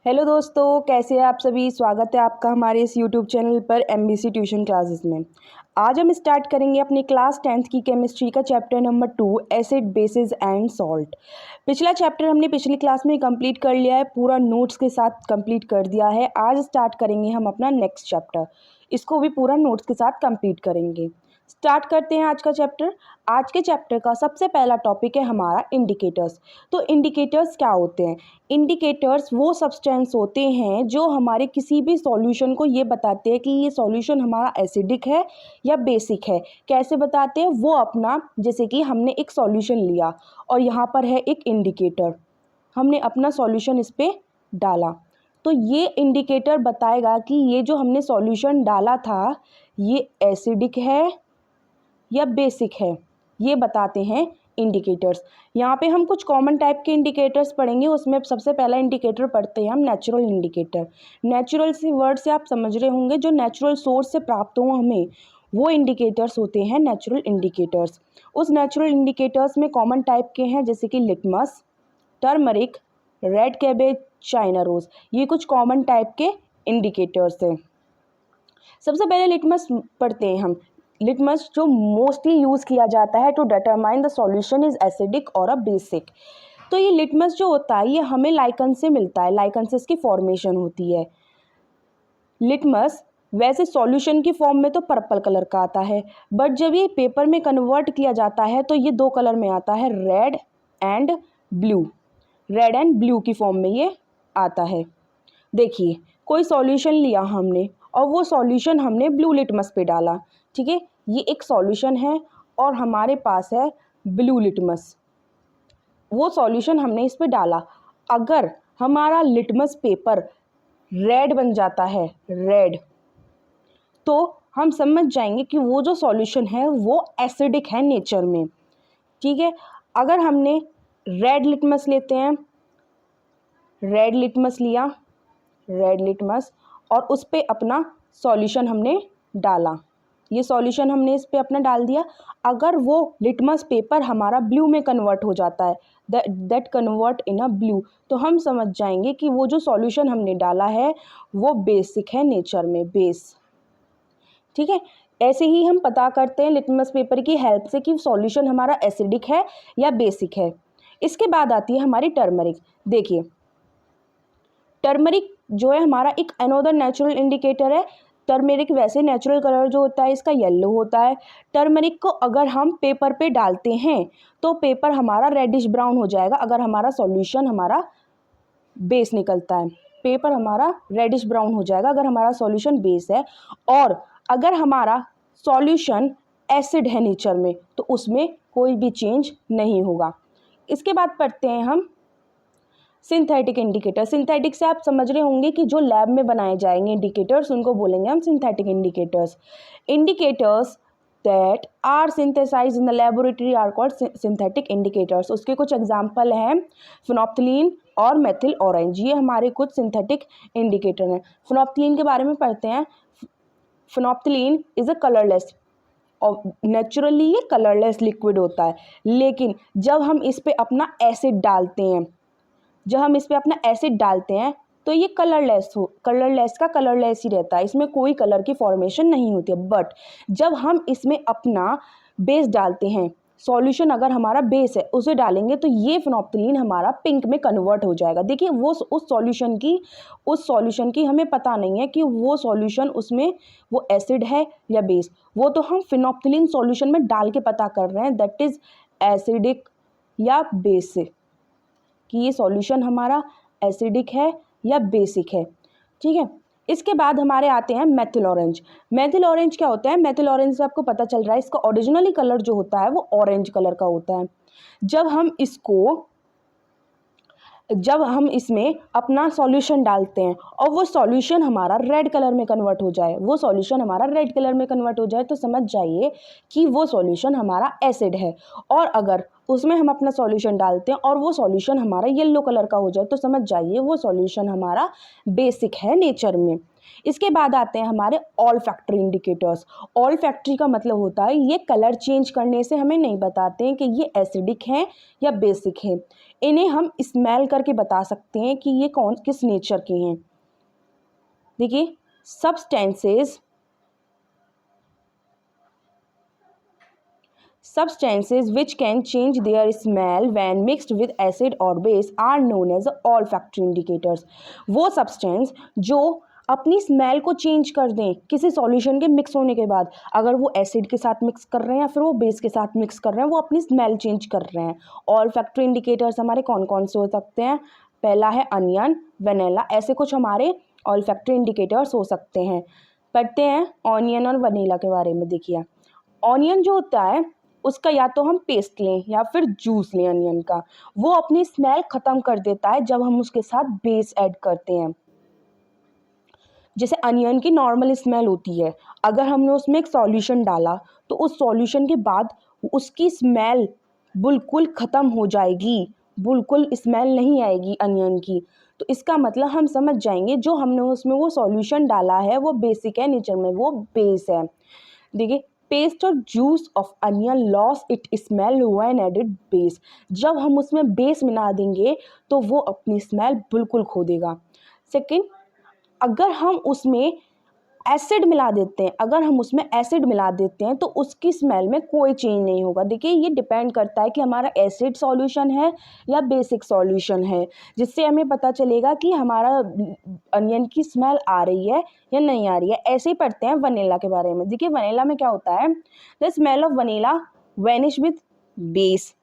Hello दोस्तों, कैसे हैं आप सभी। स्वागत है आपका हमारे इस यूट्यूब चैनल पर एमबीसी ट्यूशन क्लासेस में। आज हम स्टार्ट करेंगे अपनी क्लास 10th की केमिस्ट्री का chapter number 2 acid basis and salt. पिछला चैप्टर हमने पिछली क्लास में कंप्लीट कर लिया है, पूरा नोट्स के साथ कंप्लीट कर दिया है। आज स्टार्ट करेंगे हम अपना नेक्स्ट चैप्टर, इसको भी पूरा नोट्स के साथ कंप्लीट करेंगे। स्टार्ट करते हैं आज का चैप्टर। आज के चैप्टर का सबसे पहला टॉपिक है हमारा इंडिकेटर्स। तो इंडिकेटर्स क्या होते हैं? इंडिकेटर्स वो सब्सटेंस होते हैं जो हमारे किसी भी सॉल्यूशन को ये बताते हैं कि ये सॉल्यूशन हमारा एसिडिक है या बेसिक है। कैसे बताते हैं वो अपना, जैसे कि हमने एक सॉल्यूशन लिया और यहाँ पर है एक इंडिकेटर, हमने अपना सॉल्यूशन इस पर डाला, तो ये इंडिकेटर बताएगा कि ये जो हमने सॉल्यूशन डाला था ये एसिडिक है या बेसिक है। ये बताते हैं इंडिकेटर्स। यहाँ पे हम कुछ कॉमन टाइप के इंडिकेटर्स पढ़ेंगे। उसमें सबसे पहला इंडिकेटर पढ़ते हैं हम नेचुरल इंडिकेटर। नेचुरल से वर्ड से आप समझ रहे होंगे, जो नेचुरल सोर्स से प्राप्त हो हमें, वो इंडिकेटर्स होते हैं नेचुरल इंडिकेटर्स। उस नेचुरल इंडिकेटर्स में कॉमन टाइप के हैं जैसे कि litmus, turmeric, red cabbage, China rose. ये कुछ कॉमन टाइप के इंडिकेटर्स हैं। सबसे पहले लिटमस पढ़ते हैं हम। लिटमस जो मोस्टली यूज़ किया जाता है to determine the solution is acidic और अ बेसिक। तो ये लिटमस जो होता है ये हमें लाइकन से मिलता है, लाइकन से इसकी फॉर्मेशन होती है। लिटमस वैसे सॉल्यूशन की फॉर्म में तो पर्पल कलर का आता है, बट जब ये पेपर में कन्वर्ट किया जाता है तो ये दो कलर में आता है, red and blue. Red and blue की फॉर्म में ये आता है। देखिए, कोई सॉल्यूशन लिया हमने और वो सॉल्यूशन हमने ब्लू लिटमस पे डाला, ठीक है। ये एक सॉल्यूशन है और हमारे पास है ब्लू लिटमस। वो सॉल्यूशन हमने इस पे डाला। अगर हमारा लिटमस पेपर रेड बन जाता है, रेड, तो हम समझ जाएंगे कि वो जो सॉल्यूशन है वो एसिडिक है नेचर में, ठीक है। अगर हमने रेड लिटमस लेते हैं, रेड लिटमस लिया, रेड लिटमस, और उस पे अपना सॉल्यूशन हमने डाला, ये सॉल्यूशन हमने इस पे अपना डाल दिया। अगर वो लिटमस पेपर हमारा ब्लू में कन्वर्ट हो जाता है, that convert in a blue, तो हम समझ जाएंगे कि वो जो सॉल्यूशन हमने डाला है वो बेसिक है नेचर में, बेस, ठीक है। ऐसे ही हम पता करते हैं लिटमस पेपर की हेल्प से कि सॉल्यूशन हमारा एसिडिक है या बेसिक है। इसके बाद आती है हमारी टर्मरिक। देखिए, टर्मरिक जो है हमारा एक अनोदर नेचुरल इंडिकेटर है। टर्मरिक वैसे नेचुरल कलर जो होता है इसका येलो होता है। टर्मरिक को अगर हम पेपर पे डालते हैं तो पेपर हमारा रेडिश ब्राउन हो जाएगा। अगर हमारा सॉल्यूशन हमारा बेस निकलता है, पेपर हमारा रेडिश ब्राउन हो जाएगा अगर हमारा सॉल्यूशन बेस है। और अगर हमारा सॉल्यूशन एसिड है नेचर में तो उसमें कोई भी चेंज नहीं होगा। इसके बाद पढ़ते हैं हम सिंथेटिक इंडिकेटर। सिंथेटिक से आप समझ रहे होंगे कि जो लैब में बनाए जाएंगे इंडिकेटर्स उनको बोलेंगे हम synthetic indicators. Indicators that are synthesize in the laboratory are called synthetic indicators. उसके कुछ एग्जांपल हैं फिनोप्थलीन और मेथिल ऑरेंज, ये हमारे कुछ सिंथेटिक इंडिकेटर हैं। फिनोप्थलीन के बारे में पढ़ते हैं। फिनोप्थलीन इज अ कलरलेस, और नेचुरली ये कलरलेस लिक्विड होता है, लेकिन जब हम इस पे अपना एसिड डालते हैं, जब हम इस पे अपना एसिड डालते हैं तो ये कलरलेस का कलरलेस ही रहता है, इसमें कोई कलर की फॉर्मेशन नहीं होती है। बट जब हम इसमें अपना बेस डालते हैं, सॉल्यूशन अगर हमारा बेस है उसे डालेंगे तो ये फिनोप्थलीन हमारा पिंक में कन्वर्ट हो जाएगा। देखिए, वो उस सॉल्यूशन की हमें पता नहीं है कि वो सॉल्यूशन उसमें वो एसिड है या बेस, वो तो हम फिनोप्थलीन सॉल्यूशन में डाल के पता कर रहे हैं दैट इज एसिडिक या बेसिक, कि ये सॉल्यूशन हमारा एसिडिक है या बेसिक है, ठीक है। इसके बाद हमारे आते हैं मेथिल ऑरेंज। मेथिल ऑरेंज क्या होता है? मेथिल ऑरेंज से आपको पता चल रहा है इसका ओरिजिनली कलर जो होता है वो ऑरेंज कलर का होता है। जब हम इसमें अपना सॉल्यूशन डालते हैं और वो सॉल्यूशन हमारा रेड कलर में कन्वर्ट हो जाए, वो सॉल्यूशन हमारा रेड कलर में कन्वर्ट हो जाए तो समझ जाइए कि वो सॉल्यूशन हमारा एसिड है। और अगर उसमें हम अपना सॉल्यूशन डालते हैं और वो सॉल्यूशन हमारा येलो कलर का हो जाए तो समझ जाइए वो सॉल्यूशन हमारा बेसिक है नेचर में। इसके बाद आते हैं हमारे all factory indicators. All factory का मतलब होता है ये कलर चेंज करने से हमें नहीं बताते हैं कि ये एसिडिक हैं या बेसिक हैं। इन्हें हम स्मेल करके बता सकते हैं कि ये कौन किस नेचर के हैं। देखिए, Substances which can change their smell when mixed with acid or base are known as olfactory indicators। वो सब्सटेंस जो अपनी स्मेल को चेंज कर दें किसी सॉल्यूशन के मिक्स होने के बाद, अगर वो एसिड के साथ मिक्स कर रहे हैं या फिर वो बेस के साथ मिक्स कर रहे हैं, वो अपनी स्मेल चेंज कर रहे हैं। ऑलफैक्टरी इंडिकेटर्स हमारे कौन कौन से हो सकते हैं? पहला है अनियन, वनीला, ऐसे कुछ हमारे ऑलफैक्टरी इंडिकेटर्स हो सकते हैं। पढ़ते हैं ऑनियन और वनीला के बारे में। देखिए, ऑनियन जो होता है उसका या तो हम पेस्ट लें या फिर जूस लें अनियन का, वो अपनी स्मेल ख़त्म कर देता है जब हम उसके साथ बेस ऐड करते हैं। जैसे अनियन की नॉर्मल स्मेल होती है, अगर हमने उसमें एक सॉल्यूशन डाला तो उस सॉल्यूशन के बाद उसकी स्मेल बिल्कुल ख़त्म हो जाएगी, बिल्कुल स्मेल नहीं आएगी अनियन की। तो इसका मतलब हम समझ जाएंगे जो हमने उसमें वो सॉल्यूशन डाला है वो बेसिक है, नेचर में वो बेस है। देखिए, पेस्ट और juice of onion loss it smell when added base. जब हम उसमें बेस मिला देंगे तो वो अपनी स्मेल बिल्कुल खो देगा। सेकेंड, अगर हम उसमें एसिड मिला देते हैं, तो उसकी स्मेल में कोई चेंज नहीं होगा। देखिए, ये डिपेंड करता है कि हमारा एसिड सॉल्यूशन है या बेसिक सॉल्यूशन है, जिससे हमें पता चलेगा कि हमारा अनियन की स्मेल आ रही है या नहीं आ रही है। ऐसे ही पढ़ते हैं वनीला के बारे में। देखिए, वनीला में क्या होता है? The smell of vanilla vanish with base.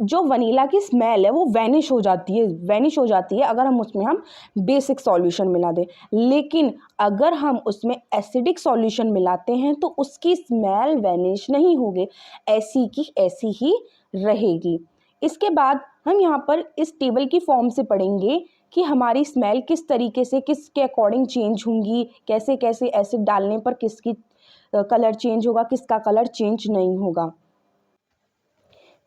जो वनीला की स्मेल है वो वैनिश हो जाती है अगर हम बेसिक सॉल्यूशन मिला दें। लेकिन अगर हम उसमें एसिडिक सॉल्यूशन मिलाते हैं तो उसकी स्मेल वैनिश नहीं होगी, ऐसी की ऐसी ही रहेगी। इसके बाद हम यहाँ पर इस टेबल की फॉर्म से पढ़ेंगे कि हमारी स्मेल किस तरीके से किसके अकॉर्डिंग चेंज होंगी, कैसे कैसे एसिड डालने पर किसकी कलर चेंज होगा, किसका कलर चेंज नहीं होगा।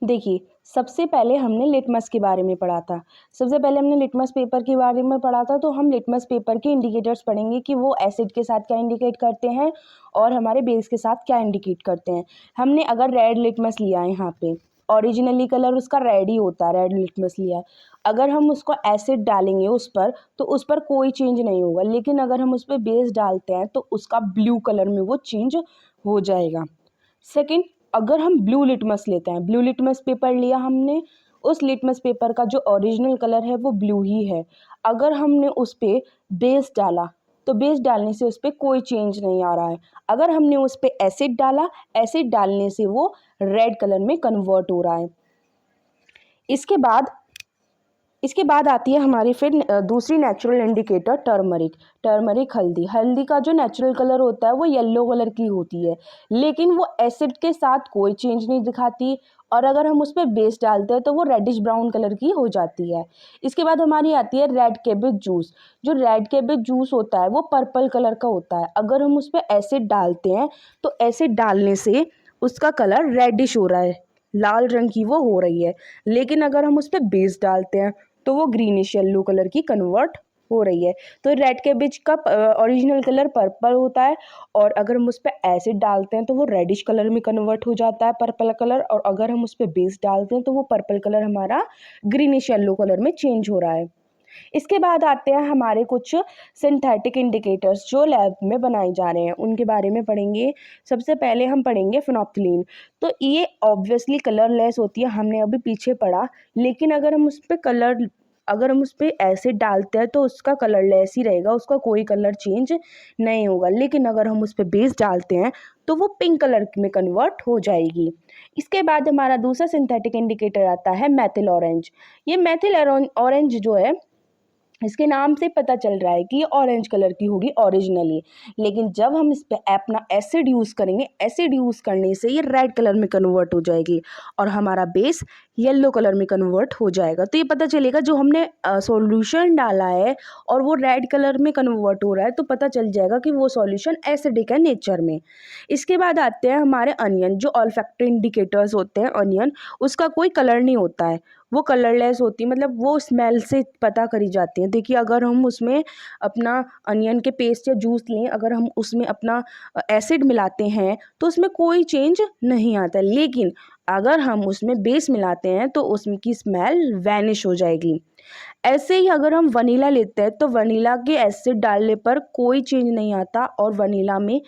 देखिए, सबसे पहले हमने लिटमस के बारे में पढ़ा था। लिटमस पेपर के बारे में पढ़ा था, तो हम लिटमस पेपर के इंडिकेटर्स पढ़ेंगे कि वो एसिड के साथ क्या इंडिकेट करते हैं और हमारे बेस के साथ क्या इंडिकेट करते हैं। हमने अगर रेड लिटमस लिया है, यहाँ पे ओरिजिनली कलर उसका रेड ही होता है, रेड लिटमस लिया है। अगर हम उसको एसिड डालेंगे उस पर तो उस पर कोई चेंज नहीं होगा, लेकिन अगर हम उस पर बेस डालते हैं तो उसका ब्लू कलर में वो चेंज हो जाएगा। सेकेंड, अगर हम ब्लू लिटमस लेते हैं, ब्लू लिटमस पेपर लिया हमने, उस लिटमस पेपर का जो ओरिजिनल कलर है वो ब्लू ही है। अगर हमने उस पर बेस डाला तो बेस डालने से उस पर कोई चेंज नहीं आ रहा है। अगर हमने उस पर एसिड डाला, एसिड डालने से वो रेड कलर में कन्वर्ट हो रहा है। इसके बाद आती है हमारी फिर दूसरी नेचुरल इंडिकेटर टर्मरिक हल्दी का जो नेचुरल कलर होता है वो येलो कलर की होती है, लेकिन वो एसिड के साथ कोई चेंज नहीं दिखाती, और अगर हम उस पर बेस डालते हैं तो वो रेडिश ब्राउन कलर की हो जाती है। इसके बाद हमारी आती है रेड कैबेज जूस। जो रेड कैबेज जूस होता है वो पर्पल कलर का होता है। अगर हम उस पर एसिड डालते हैं तो एसिड डालने से उसका कलर रेडिश हो रहा है, लाल रंग की वो हो रही है, लेकिन अगर हम उस पर बेस डालते हैं तो वो ग्रीनिश येलो कलर की कन्वर्ट हो रही है। तो रेड कैबेज का ओरिजिनल कलर पर्पल होता है, और अगर हम उस पर एसिड डालते हैं तो वो रेडिश कलर में कन्वर्ट हो जाता है, पर्पल कलर, और अगर हम उस पर बेस डालते हैं तो वो पर्पल कलर हमारा ग्रीनिश येलो कलर में चेंज हो रहा है। इसके बाद आते हैं हमारे कुछ सिंथेटिक इंडिकेटर्स जो लैब में बनाए जा रहे हैं, उनके बारे में पढ़ेंगे। सबसे पहले हम पढ़ेंगे फिनोप्थिलीन। तो ये ऑब्वियसली कलरलेस होती है, हमने अभी पीछे पढ़ा, लेकिन अगर हम उस पर एसिड डालते हैं तो उसका कलरलेस ही रहेगा, उसका कोई कलर चेंज नहीं होगा। लेकिन अगर हम उस पर बेस डालते हैं तो वो पिंक कलर में कन्वर्ट हो जाएगी। इसके बाद हमारा दूसरा सिंथेटिक इंडिकेटर आता है मेथिल ऑरेंज। ये मेथिल ऑरेंज जो है, इसके नाम से पता चल रहा है कि ये ऑरेंज कलर की होगी ओरिजिनली, लेकिन जब हम इस पे अपना एसिड यूज़ करेंगे, एसिड यूज़ करने से ये रेड कलर में कन्वर्ट हो जाएगी और हमारा बेस येलो कलर में कन्वर्ट हो जाएगा। तो ये पता चलेगा जो हमने सॉल्यूशन डाला है और वो रेड कलर में कन्वर्ट हो रहा है, तो पता चल जाएगा कि वो सॉल्यूशन एसिडिक है नेचर में। इसके बाद आते हैं हमारे अनियन। जो ऑलफैक्टरी इंडिकेटर्स होते हैं अनियन, उसका कोई कलर नहीं होता है, वो कलरलेस होती है, मतलब वो स्मेल से पता करी जाती हैं। देखिए अगर हम उसमें अपना अनियन के पेस्ट या जूस लें, अगर हम उसमें अपना एसिड मिलाते हैं तो उसमें कोई चेंज नहीं आता, लेकिन अगर हम उसमें बेस मिलाते हैं तो उसकी स्मेल वैनिश हो जाएगी। ऐसे ही अगर हम वनीला लेते हैं तो वनीला के एसिड डालने पर कोई चेंज नहीं आता, और वनीला में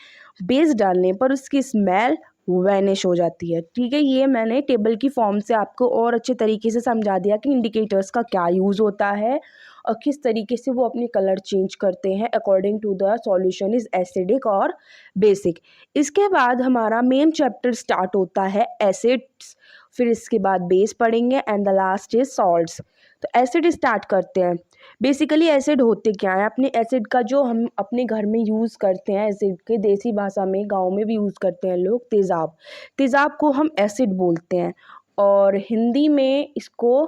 बेस डालने पर उसकी स्मेल वैनिश हो जाती है। ठीक है, ये मैंने टेबल की फॉर्म से आपको और अच्छे तरीके से समझा दिया कि इंडिकेटर्स का क्या यूज़ होता है और किस तरीके से वो अपनी कलर चेंज करते हैं according to the solution is acidic और बेसिक। इसके बाद हमारा मेन चैप्टर स्टार्ट होता है एसिड्स, फिर इसके बाद बेस पढ़ेंगे and the last is salts. तो एसिड स्टार्ट करते हैं। बेसिकली एसिड होते क्या है, अपने एसिड का जो हम अपने घर में यूज़ करते हैं, एसिड के देसी भाषा में गांव में भी यूज़ करते हैं लोग, तेज़ाब। तेज़ाब को हम एसिड बोलते हैं और हिंदी में इसको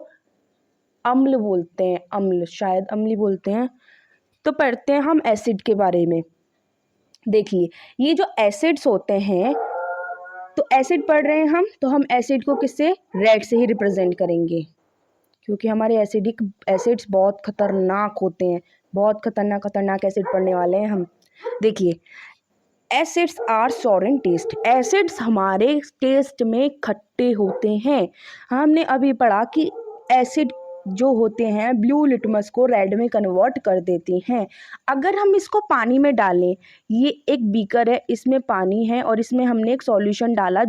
अम्ल बोलते हैं, अम्ल, शायद अम्ली बोलते हैं। तो पढ़ते हैं हम एसिड के बारे में। देखिए ये जो एसिड्स होते हैं, तो एसिड पढ़ रहे हैं हम, तो हम एसिड को किससे, रेड से ही रिप्रेजेंट करेंगे, क्योंकि हमारे एसिड्स बहुत खतरनाक होते हैं, बहुत खतरनाक एसिड पढ़ने वाले हैं हम। देखिए acids are sour in taste, acids हमारे टेस्ट में खट्टे होते हैं। हमने अभी पढ़ा कि एसिड जो होते हैं ब्लू लिटमस को रेड में कन्वर्ट कर देते हैं। अगर हम इसको पानी में डालें, ये एक बीकर है, इसमें पानी है और इसमें हमने एक सॉल्यूशन डाला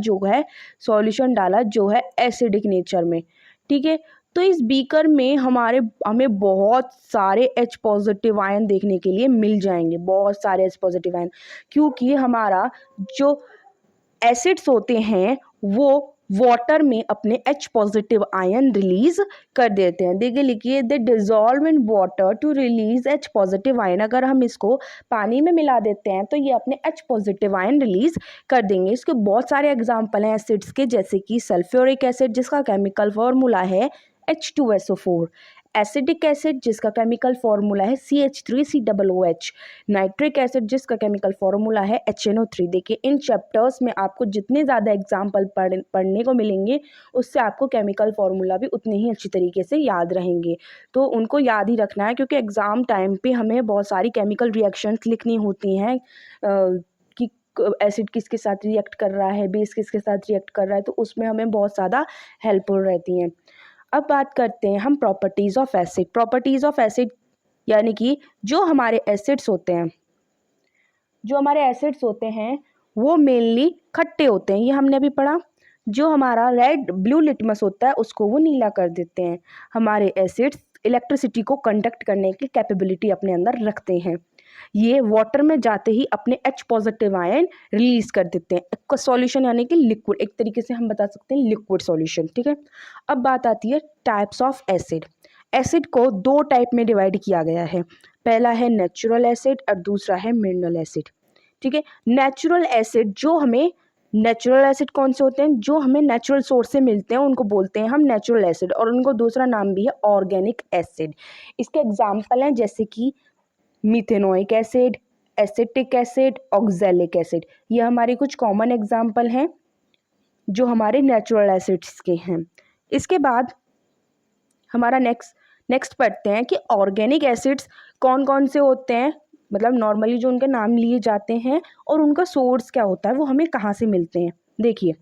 जो है एसिडिक नेचर में। ठीक है, तो इस बीकर में हमें बहुत सारे H पॉजिटिव आयन देखने के लिए मिल जाएंगे, बहुत सारे H पॉजिटिव आयन, क्योंकि हमारा जो एसिड्स होते हैं वो वाटर में अपने H पॉजिटिव आयन रिलीज कर देते हैं। देखिए लिखिए, they dissolve in water to release H positive ion. अगर हम इसको पानी में मिला देते हैं तो ये अपने H पॉजिटिव आयन रिलीज कर देंगे। इसके बहुत सारे एग्जाम्पल हैं एसिड्स के, जैसे कि सल्फ्यूरिक एसिड जिसका केमिकल फॉर्मूला है H2SO4, एसिडिक एसिड जिसका केमिकल फॉर्मूला है CH3COOH, नाइट्रिक एसिड जिसका केमिकल फॉर्मूला है HNO3। देखिए इन चैप्टर्स में आपको जितने ज़्यादा एग्जाम्पल पढ़ने को मिलेंगे, उससे आपको केमिकल फॉर्मूला भी उतने ही अच्छी तरीके से याद रहेंगे। तो उनको याद ही रखना है, क्योंकि एग्ज़ाम टाइम पे हमें बहुत सारी केमिकल रिएक्शंस लिखनी होती हैं कि एसिड किसके साथ रिएक्ट कर रहा है, बेस किसके साथ रिएक्ट कर रहा है, तो उसमें हमें बहुत ज़्यादा हेल्पफुल रहती हैं। अब बात करते हैं हम properties of acid. Properties of acid यानी कि जो हमारे एसिड्स होते हैं वो मेनली खट्टे होते हैं, ये हमने अभी पढ़ा। जो हमारा रेड ब्लू लिटमस होता है उसको वो नीला कर देते हैं। हमारे एसिड्स इलेक्ट्रिसिटी को कंडक्ट करने की कैपेबिलिटी अपने अंदर रखते हैं। ये वाटर में जाते ही अपने H पॉजिटिव आयन रिलीज कर देते हैं। एक सॉल्यूशन यानी कि लिक्विड, एक तरीके से हम बता सकते हैं लिक्विड सॉल्यूशन। ठीक है, अब बात आती है टाइप्स ऑफ एसिड। एसिड को दो टाइप में डिवाइड किया गया है, पहला है नेचुरल एसिड और दूसरा है मिनरल एसिड। ठीक है, नेचुरल एसिड कौन से होते हैं, जो हमें नेचुरल सोर्स से मिलते हैं उनको बोलते हैं हम नेचुरल एसिड, और उनको दूसरा नाम भी है ऑर्गेनिक एसिड। इसके एग्जाम्पल हैं जैसे कि methanoic acid, acetic acid, oxalic acid. ये हमारे कुछ कॉमन एग्जाम्पल हैं जो हमारे नेचुरल एसिड्स के हैं। इसके बाद हमारा नेक्स्ट पढ़ते हैं कि ऑर्गेनिक एसिड्स कौन कौन से होते हैं, मतलब नॉर्मली जो उनके नाम लिए जाते हैं और उनका सोर्स क्या होता है, वो हमें कहाँ से मिलते हैं। देखिए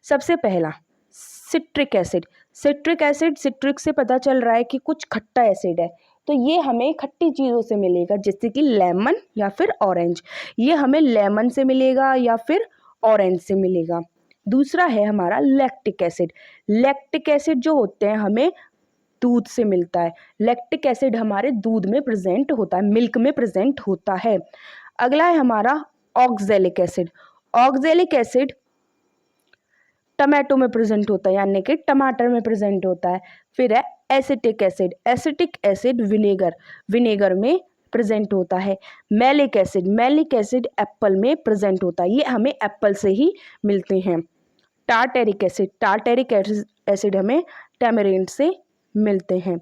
सबसे पहला सिट्रिक एसिड। सिट्रिक से पता चल रहा है कि कुछ खट्टा एसिड है, तो ये हमें खट्टी चीज़ों से मिलेगा, जैसे कि लेमन या फिर ऑरेंज। ये हमें लेमन से मिलेगा या फिर ऑरेंज से मिलेगा। दूसरा है हमारा लैक्टिक एसिड। लैक्टिक एसिड जो होते हैं हमें दूध से मिलता है। लैक्टिक एसिड हमारे दूध में प्रेजेंट होता है, मिल्क में प्रेजेंट होता है। अगला है हमारा oxalic acid. Oxalic acid tomato में प्रेजेंट होता है, यानी कि टमाटर में प्रेजेंट होता है। फिर है एसिटिक एसिड विनेगर में प्रेजेंट होता है। मैलिक एसिड एप्पल में प्रेजेंट होता है, ये हमें एप्पल से ही मिलते हैं। टार्टेरिक एसिड हमें टैमरिंड से मिलते हैं।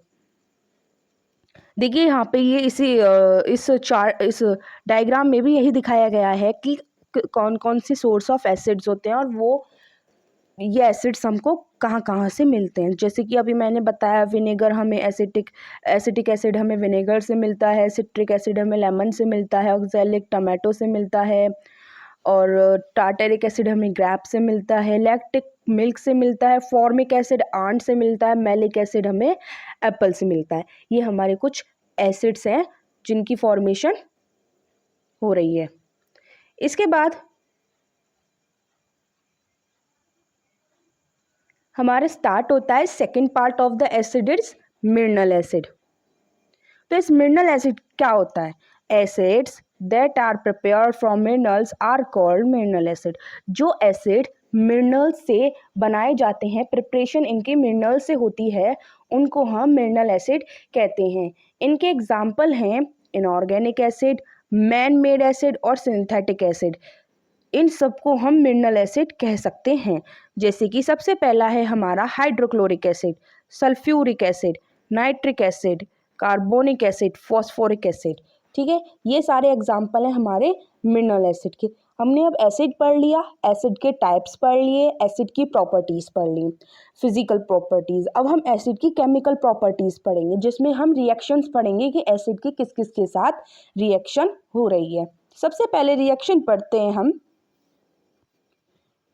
देखिए यहाँ पे ये इस डायग्राम में भी यही दिखाया गया है कि कौन कौन से सोर्स ऑफ एसिड्स होते हैं और वो ये एसिड्स हमको कहाँ कहाँ से मिलते हैं। जैसे कि अभी मैंने बताया विनेगर हमें एसिटिक एसिड हमें विनेगर से मिलता है, सिट्रिक एसिड हमें लेमन से मिलता है, ऑक्सैलिक टमाटो से मिलता है, और टार्टेरिक एसिड हमें ग्रेप से मिलता है, लैक्टिक मिल्क से मिलता है, फॉर्मिक एसिड आंट से मिलता है, मैलिक एसिड हमें एप्पल से मिलता है। ये हमारे कुछ एसिड्स हैं जिनकी फॉर्मेशन हो रही है। इसके बाद हमारे स्टार्ट होता है second part of the acid is mineral acid. तो इस मिनरल एसिड क्या होता है? Acids that are prepared from minerals are called mineral acid. जो एसिड मिनरल से बनाए जाते हैं, प्रिपरेशन इनके मिनरल से होती है, उनको हम मिनरल एसिड कहते हैं। इनके एग्जाम्पल हैं inorganic acid, man made acid और सिंथेटिक एसिड। इन सबको हम मिनरल एसिड कह सकते हैं। जैसे कि सबसे पहला है हमारा hydrochloric acid, sulphuric acid, nitric acid, carbonic acid, phosphoric acid. ठीक है, ये सारे एग्जाम्पल हैं हमारे मिनरल एसिड के। हमने अब एसिड पढ़ लिया, एसिड के टाइप्स पढ़ लिए, एसिड की प्रॉपर्टीज़ पढ़ ली, फिजिकल प्रॉपर्टीज़। अब हम एसिड की केमिकल प्रॉपर्टीज़ पढ़ेंगे, जिसमें हम रिएक्शंस पढ़ेंगे कि एसिड की किस किस के साथ रिएक्शन हो रही है। सबसे पहले रिएक्शन पढ़ते हैं हम,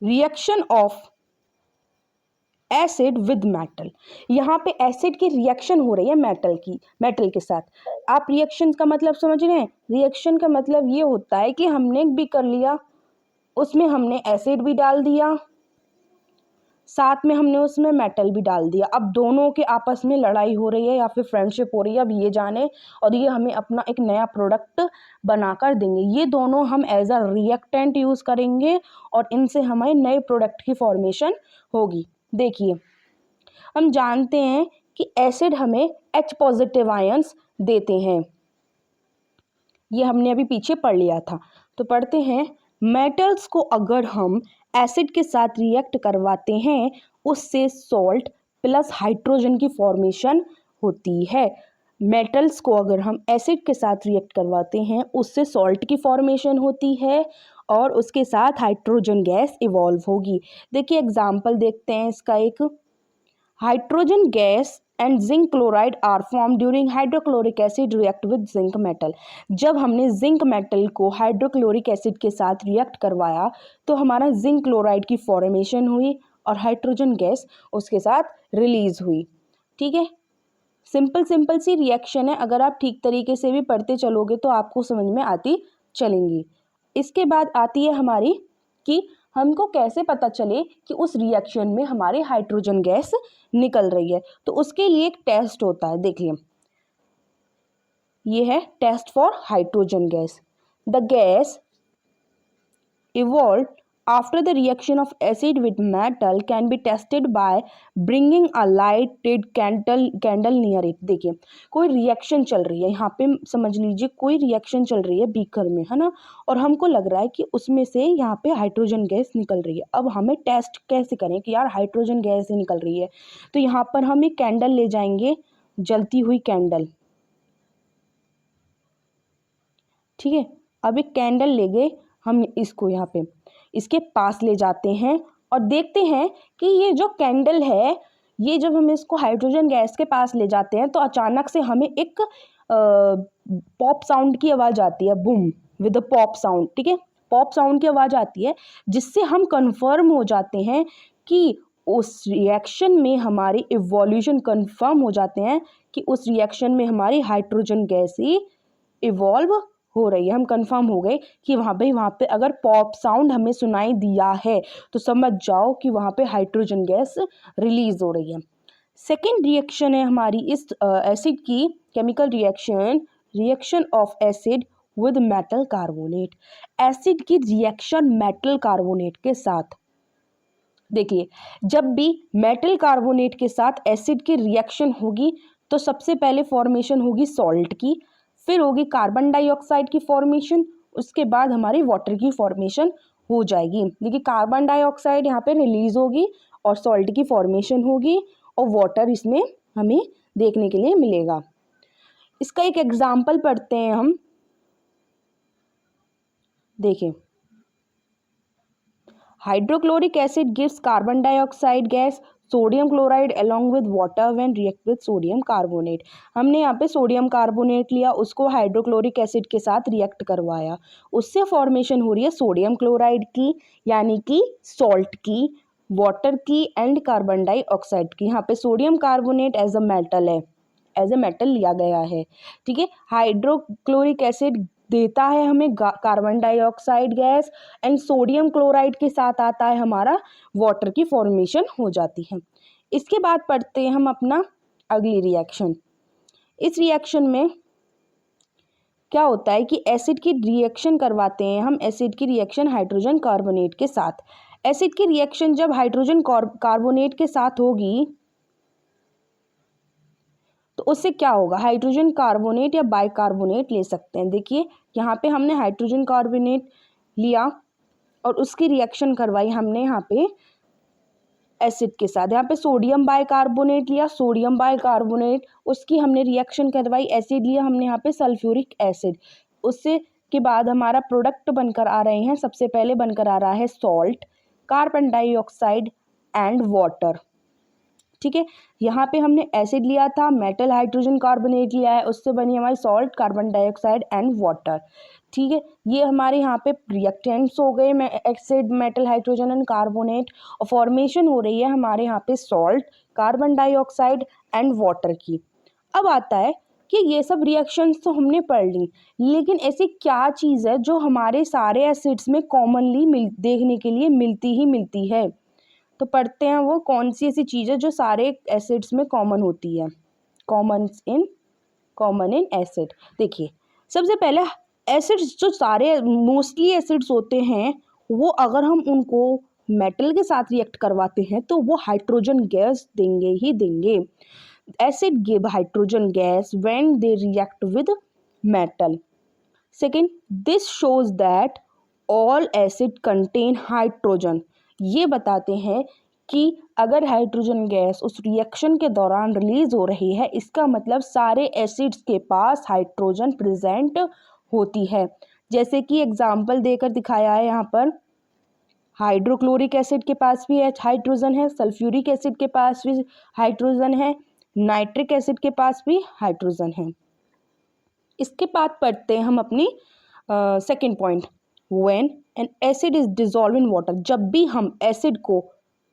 reaction of acid with metal. यहाँ पे एसिड की रिएक्शन हो रही है मेटल के साथ। आप रिएक्शन का मतलब समझ रहे हैं? रिएक्शन का मतलब ये होता है कि हमने भी कर लिया, उसमें हमने एसिड भी डाल दिया, साथ में हमने उसमें मेटल भी डाल दिया। अब दोनों के आपस में लड़ाई हो रही है या फिर फ्रेंडशिप हो रही है, अब ये जाने, और ये हमें अपना एक नया प्रोडक्ट बनाकर देंगे। ये दोनों हम एज अ रिएक्टेंट यूज़ करेंगे और इनसे हमारे नए प्रोडक्ट की फॉर्मेशन होगी। देखिए, हम जानते हैं कि एसिड हमें H पॉजिटिव आयंस देते हैं, ये हमने अभी पीछे पढ़ लिया था। तो पढ़ते हैं, मेटल्स को अगर हम एसिड के साथ रिएक्ट करवाते हैं, उससे सॉल्ट प्लस हाइड्रोजन की फॉर्मेशन होती है। मेटल्स को अगर हम एसिड के साथ रिएक्ट करवाते हैं, उससे सॉल्ट की फॉर्मेशन होती है और उसके साथ हाइड्रोजन गैस इवॉल्व होगी। देखिए एग्जाम्पल देखते हैं इसका एक, hydrogen gas and zinc chloride are form during hydrochloric acid react with zinc metal. जब हमने जिंक मेटल को हाइड्रोक्लोरिक एसिड के साथ रिएक्ट करवाया तो हमारा जिंक क्लोराइड की फॉर्मेशन हुई और हाइड्रोजन गैस उसके साथ रिलीज हुई। ठीक है, सिंपल सी रिएक्शन है, अगर आप ठीक तरीके से भी पढ़ते चलोगे तो आपको समझ में आती चलेंगी। इसके बाद आती है हमारी कि हमको कैसे पता चले कि उस रिएक्शन में हमारे हाइड्रोजन गैस निकल रही है। तो उसके लिए एक टेस्ट होता है, देखिए ये है test for hydrogen gas. The gas evolved after the reaction of acid with metal can be tested by bringing a lighted candle near it। देखिए कोई रिएक्शन चल रही है, यहाँ पे समझ लीजिए कोई रिएक्शन चल रही है बीकर में, है ना, और हमको लग रहा है कि उसमें से यहाँ पे हाइड्रोजन गैस निकल रही है। अब हमें टेस्ट कैसे करें कि यार हाइड्रोजन गैस ही निकल रही है? तो यहाँ पर हम एक कैंडल ले जाएंगे, जलती हुई कैंडल। ठीक है, अब एक कैंडल ले गए हम, इसको यहाँ पे इसके पास ले जाते हैं और देखते हैं कि ये जो कैंडल है, ये जब हम इसको हाइड्रोजन गैस के पास ले जाते हैं तो अचानक से हमें एक पॉप साउंड की आवाज़ आती है, boom with a pop sound. ठीक है, पॉप साउंड की आवाज़ आती है, जिससे हम कंफर्म हो जाते हैं कि उस रिएक्शन में हमारी इवोल्यूशन कंफर्म हो जाते हैं कि उस रिएक्शन में हमारी हाइड्रोजन गैस ही इवॉल्व हो रही है। हम कंफर्म हो गए कि वहाँ पे अगर पॉप साउंड हमें सुनाई दिया है तो समझ जाओ कि वहाँ पे हाइड्रोजन गैस रिलीज हो रही है। सेकेंड रिएक्शन है हमारी इस एसिड की chemical reaction, reaction of acid with metal carbonate. Acid की रिएक्शन मेटल कार्बोनेट के साथ। देखिए जब भी मेटल कार्बोनेट के साथ एसिड की रिएक्शन होगी तो सबसे पहले फॉर्मेशन होगी सॉल्ट की, फिर होगी कार्बन डाइऑक्साइड की फॉर्मेशन, उसके बाद हमारी वाटर की फॉर्मेशन हो जाएगी। देखिए कार्बन डाइऑक्साइड यहाँ पे रिलीज होगी और सॉल्ट की फॉर्मेशन होगी और वाटर इसमें हमें देखने के लिए मिलेगा। इसका एक एग्जाम्पल पढ़ते हैं हम। देखिए hydrochloric acid gives carbon dioxide gas, sodium chloride along with water when react with sodium carbonate. हमने यहाँ पे सोडियम कार्बोनेट लिया, उसको हाइड्रोक्लोरिक एसिड के साथ रिएक्ट करवाया, उससे फॉर्मेशन हो रही है सोडियम क्लोराइड की, यानी कि सॉल्ट की, वाटर की एंड कार्बन डाइऑक्साइड की। यहाँ पे sodium carbonate as a metal है, एज अ मेटल लिया गया है। ठीक है, हाइड्रोक्लोरिक एसिड देता है हमें carbon dioxide gas and sodium chloride के साथ आता है हमारा वाटर की फॉर्मेशन हो जाती है। इसके बाद पढ़ते हैं हम अपना अगली रिएक्शन। इस रिएक्शन में क्या होता है कि एसिड की रिएक्शन करवाते हैं हम, एसिड की रिएक्शन हाइड्रोजन कार्बोनेट के साथ। एसिड की रिएक्शन जब हाइड्रोजन कार्बोनेट के साथ होगी तो उससे क्या होगा, हाइड्रोजन कार्बोनेट या बाइकार्बोनेट ले सकते हैं। देखिए यहाँ पे हमने हाइड्रोजन कार्बोनेट लिया और उसकी रिएक्शन करवाई हमने यहाँ पे एसिड के साथ। यहाँ पे सोडियम बाइकार्बोनेट लिया, सोडियम बाइकार्बोनेट, उसकी हमने रिएक्शन करवाई, एसिड लिया हमने यहाँ पे सल्फ्यूरिक एसिड। उससे के बाद हमारा प्रोडक्ट बनकर आ रहे हैं, सबसे पहले बनकर आ रहा है salt, carbon dioxide and water. ठीक है, यहाँ पे हमने एसिड लिया था, मेटल हाइड्रोजन कार्बोनेट लिया है, उससे बनी हमारी salt, carbon dioxide and water. ठीक है, ये हमारे यहाँ पे रिएक्टेंट्स हो गए, acid, metal hydrogen and carbonate, और फॉर्मेशन हो रही है हमारे यहाँ पे salt, carbon dioxide and water की। अब आता है कि ये सब रिएक्शंस तो हमने पढ़ ली, लेकिन ऐसी क्या चीज़ है जो हमारे सारे एसिड्स में कॉमनली देखने के लिए मिलती ही मिलती है। तो पढ़ते हैं वो कौन सी ऐसी चीज़ है जो सारे एसिड्स में कॉमन होती है, कॉमन इन एसिड। देखिए सबसे पहले एसिड्स जो सारे मोस्टली एसिड्स होते हैं, वो अगर हम उनको मेटल के साथ रिएक्ट करवाते हैं तो वो हाइड्रोजन गैस देंगे ही देंगे। Acid give hydrogen gas when they react with metal. Second, this shows that all acid contain hydrogen. ये बताते हैं कि अगर हाइड्रोजन गैस उस रिएक्शन के दौरान रिलीज हो रही है, इसका मतलब सारे एसिड्स के पास हाइड्रोजन प्रेजेंट होती है। जैसे कि एग्जाम्पल देकर दिखाया है यहाँ पर, हाइड्रोक्लोरिक एसिड के पास भी हाइड्रोजन है, सल्फ्यूरिक एसिड के पास भी हाइड्रोजन है, नाइट्रिक एसिड के पास भी हाइड्रोजन है। इसके बाद पढ़ते हैं हम अपनी second point, when an acid is dissolve in water. जब भी हम एसिड को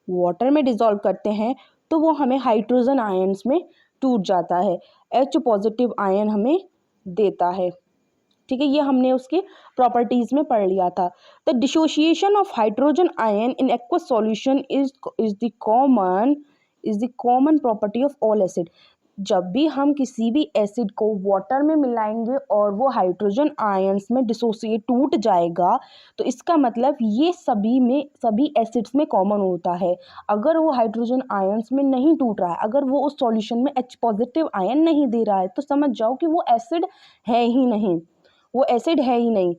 वाटर में डिजॉल्व करते हैं तो वो हमें हाइड्रोजन आयन्स में टूट जाता है, H पॉजिटिव आयन हमें देता है। ठीक है, ये हमने उसके प्रॉपर्टीज में पढ़ लिया था। The dissociation of hydrogen ion in aqueous solution is the common property of all acid. जब भी हम किसी भी एसिड को वाटर में मिलाएंगे और वो हाइड्रोजन आयन्स में डिसोसिएट टूट जाएगा, तो इसका मतलब ये सभी एसिड्स में कॉमन होता है। अगर वो हाइड्रोजन आयन्स में नहीं टूट रहा है, अगर वो उस सॉल्यूशन में H पॉजिटिव आयन नहीं दे रहा है, तो समझ जाओ कि वो एसिड है ही नहीं, वो एसिड है ही नहीं।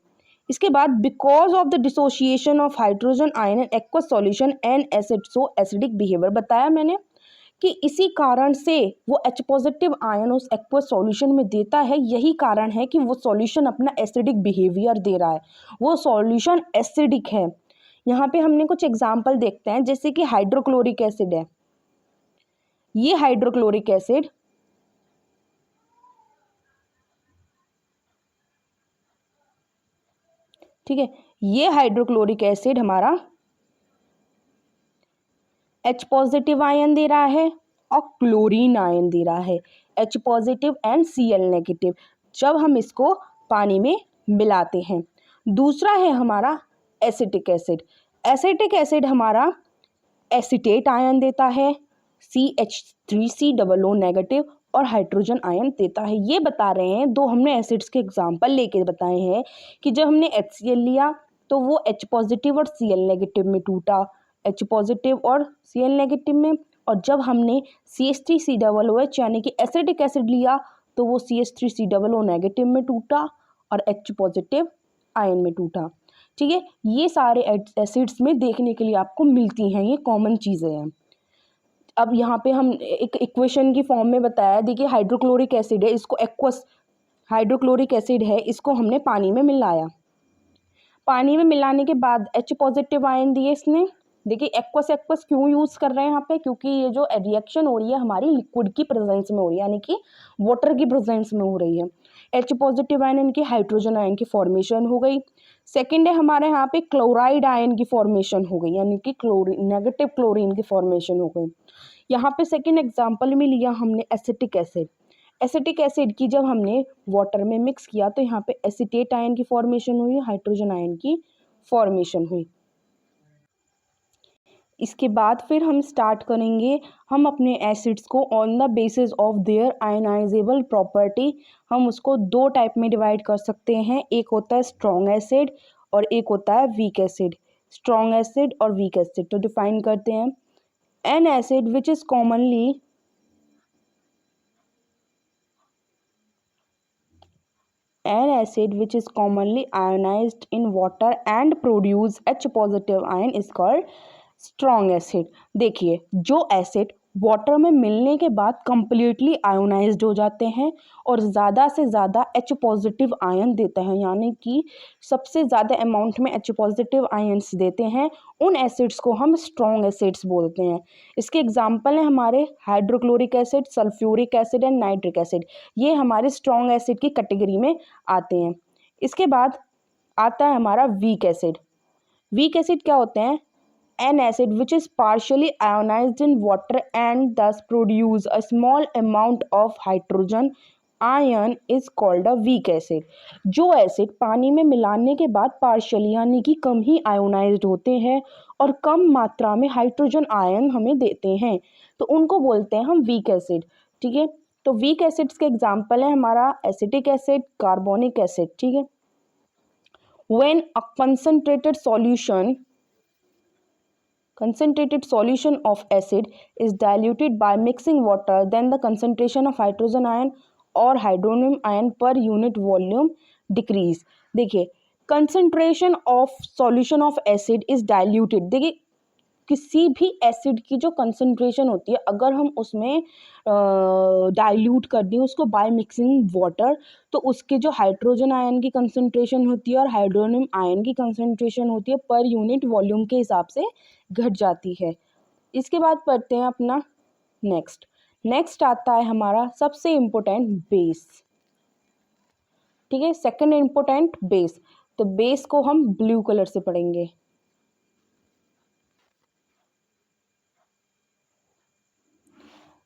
इसके बाद, because of the dissociation of hydrogen ion in aqueous solution and acid so acidic behaviour. बताया मैंने कि इसी कारण से वो H पॉजिटिव आयन उस एक्वस सॉल्यूशन में देता है, यही कारण है कि वो सॉल्यूशन अपना एसिडिक बिहेवियर दे रहा है, वो सॉल्यूशन एसिडिक है। यहाँ पे हमने कुछ एग्जाम्पल देखते हैं, जैसे कि हाइड्रोक्लोरिक एसिड है, ये हाइड्रोक्लोरिक एसिड ठीक है, ये हाइड्रोक्लोरिक एसिड हमारा H पॉजिटिव आयन दे रहा है और क्लोरीन आयन दे रहा है, H positive and Cl negative, जब हम इसको पानी में मिलाते हैं। दूसरा है हमारा एसिटिक एसिड। एसिटिक एसिड हमारा एसीटेट आयन देता है, CH3COO नेगेटिव और हाइड्रोजन आयन देता है। ये बता रहे हैं, दो हमने एसिड्स के एग्जाम्पल लेके बताए हैं कि जब हमने HCl लिया तो वो H पॉजिटिव और Cl नेगेटिव में टूटा, H पॉजिटिव और Cl नेगेटिव में, और जब हमने CH3COOH यानी कि एसिटिक एसिड लिया तो वो CH3COO नेगेटिव में टूटा और H पॉजिटिव आयन में टूटा। ठीक है, ये सारे एसिड्स में देखने के लिए आपको मिलती हैं, ये कॉमन चीज़ें हैं। अब यहाँ पे हम एक इक्वेशन की फॉर्म में बताया, देखिए हाइड्रोक्लोरिक एसिड है, इसको एक्वस हाइड्रोक्लोरिक एसिड है, इसको हमने पानी में मिलाया, पानी में मिलाने के बाद H पॉजिटिव आयन दिए इसने। देखिए एक्वस एक्वस क्यों यूज़ कर रहे हैं यहाँ पे, क्योंकि ये जो रिएक्शन हो रही है हमारी लिक्विड की प्रेजेंस में हो रही है, यानी कि वाटर की प्रेजेंस में हो रही है। H पॉजिटिव आयन इनकी हाइड्रोजन आयन की फॉर्मेशन हो गई। सेकेंड है हमारे यहाँ पे क्लोराइड आयन की फॉर्मेशन हो गई, यानी कि क्लोरीन नेगेटिव क्लोरीन की फॉर्मेशन हो गई। यहाँ पे सेकेंड एग्जाम्पल में लिया हमने एसिटिक एसिड। एसिटिक एसिड की जब हमने वाटर में मिक्स किया तो यहाँ पे एसिटेट आयन की फॉर्मेशन हुई, हाइड्रोजन आयन की फॉर्मेशन हुई। इसके बाद फिर हम स्टार्ट करेंगे हम अपने एसिड्स को on the basis of their ionisable property, हम उसको दो टाइप में डिवाइड कर सकते हैं। एक होता है स्ट्रॉन्ग एसिड और एक होता है वीक एसिड। स्ट्रॉन्ग एसिड और वीक एसिड तो डिफाइन करते हैं। N acid which is commonly an acid which is commonly ionized in water and produce H positive ion is called strong acid। देखिए जो एसिड वाटर में मिलने के बाद कंप्लीटली आयोनाइज्ड हो जाते हैं और ज़्यादा से ज़्यादा H पॉजिटिव आयन देते हैं, यानी कि सबसे ज़्यादा अमाउंट में H पॉजिटिव आयन्स देते हैं, उन एसिड्स को हम स्ट्रॉन्ग एसिड्स बोलते हैं। इसके एग्जाम्पल हैं हमारे hydrochloric acid, sulphuric acid and nitric acid. ये हमारे स्ट्रॉन्ग एसिड की कैटेगरी में आते हैं। इसके बाद आता है हमारा वीक एसिड। वीक एसिड क्या होते हैं? An acid which is partially ionized in water and thus produce a small amount of hydrogen ion is called a weak acid। जो एसिड पानी में मिलाने के बाद पार्शियली यानी कि कम ही आयोनाइज्ड होते हैं और कम मात्रा में हाइड्रोजन आयन हमें देते हैं तो उनको बोलते हैं हम वीक एसिड। ठीक है, तो वीक एसिड्स के एग्जाम्पल है हमारा एसिटिक एसिड, कार्बोनिक एसिड। ठीक है, when a concentrated solution of acid is diluted by mixing water, then the concentration of hydrogen ion or hydronium ion per unit volume decrease। देखिए concentration of solution of acid is diluted। देखिए किसी भी acid की जो concentration होती है अगर हम उसमें डाइल्यूट कर दें उसको बाय मिक्सिंग वाटर, तो उसके जो हाइड्रोजन आयन की कंसंट्रेशन होती है और हाइड्रोनियम आयन की कंसंट्रेशन होती है पर यूनिट वॉल्यूम के हिसाब से घट जाती है। इसके बाद पढ़ते हैं अपना नेक्स्ट आता है हमारा सबसे इम्पोर्टेंट बेस। ठीक है, सेकंड इम्पोर्टेंट बेस। तो बेस को हम ब्लू कलर से पढ़ेंगे।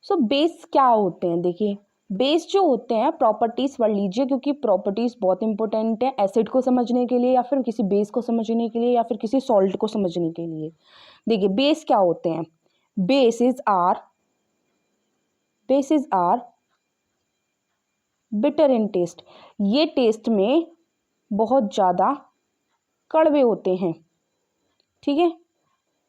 सो बेस क्या होते हैं? देखिए बेस जो होते हैं प्रॉपर्टीज पढ़ लीजिए क्योंकि प्रॉपर्टीज बहुत इंपॉर्टेंट है एसिड को समझने के लिए या फिर किसी बेस को समझने के लिए या फिर किसी सॉल्ट को समझने के लिए। देखिए बेस क्या होते हैं? Bases are bitter in taste. ये टेस्ट में बहुत ज़्यादा कड़वे होते हैं। ठीक है,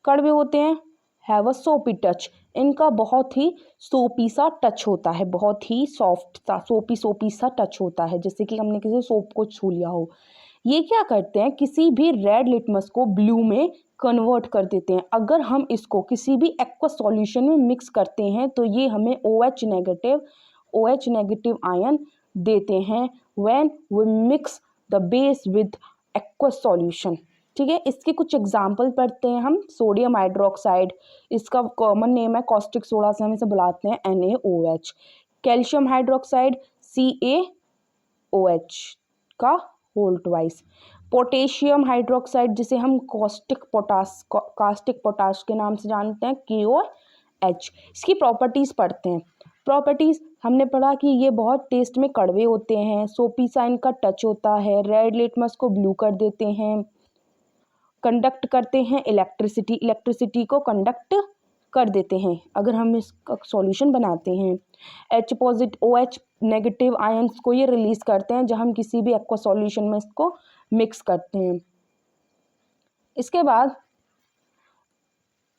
कड़वे होते हैं। हैव अ सोपी टच, इनका बहुत ही सोपी सा टच होता है, बहुत ही सॉफ्ट सा सोपी सा टच होता है, जैसे कि हमने किसी सोप को छू लिया हो। ये क्या करते हैं? किसी भी रेड लिटमस को ब्लू में कन्वर्ट कर देते हैं। अगर हम इसको किसी भी एक्वस सॉल्यूशन में मिक्स करते हैं तो ये हमें OH नेगेटिव आयन देते हैं when we mix the base with aqueous solution. ठीक है, इसके कुछ एग्जाम्पल पढ़ते हैं हम। सोडियम हाइड्रोक्साइड, इसका कॉमन नेम है कॉस्टिक सोडा से हम इसे बुलाते हैं NaOH। कैल्शियम हाइड्रोक्साइड CaOH का होल ट्वाइस। पोटेशियम हाइड्रोक्साइड जिसे हम कास्टिक पोटाश के नाम से जानते हैं KOH। इसकी प्रॉपर्टीज पढ़ते हैं। प्रॉपर्टीज हमने पढ़ा कि ये बहुत टेस्ट में कड़वे होते हैं, सोपी सा इनका टच होता है, रेड लिटमस को ब्लू कर देते हैं, कंडक्ट करते हैं इलेक्ट्रिसिटी को कंडक्ट कर देते हैं अगर हम इसका सॉल्यूशन बनाते हैं। OH नेगेटिव आयंस को ये रिलीज करते हैं जब हम किसी भी एक्वा सॉल्यूशन में इसको मिक्स करते हैं। इसके बाद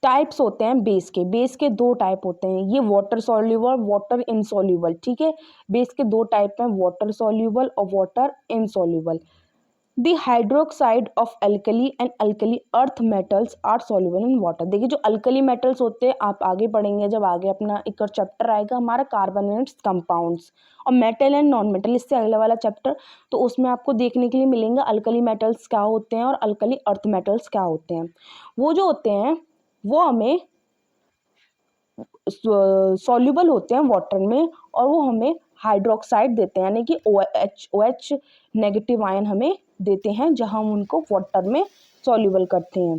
टाइप्स होते हैं बेस के दो टाइप होते हैं, ये वाटर सॉल्यूबल, वाटर इनसॉल्यूबल। ठीक है, बेस के दो टाइप हैं, वाटर सॉल्यूबल और water insoluble. The hydroxide of alkali and alkali earth metals are soluble in water. देखिए जो अल्कली मेटल्स होते हैं, आप आगे पढ़ेंगे जब आगे अपना एक और चैप्टर आएगा हमारा कार्बोनेट्स कंपाउंड्स और मेटल एंड नॉन मेटल, इससे अगला वाला चैप्टर, तो उसमें आपको देखने के लिए मिलेंगे अल्कली मेटल्स क्या होते हैं और अल्कली अर्थ मेटल्स क्या होते हैं। वो जो होते हैं वो हमें सॉल्युबल होते हैं वाटर में और वो हमें हाइड्रोक्साइड देते हैं, यानी कि OH नेगेटिव आयन हमें देते हैं जहां हम उनको वाटर में सॉल्युबल करते हैं।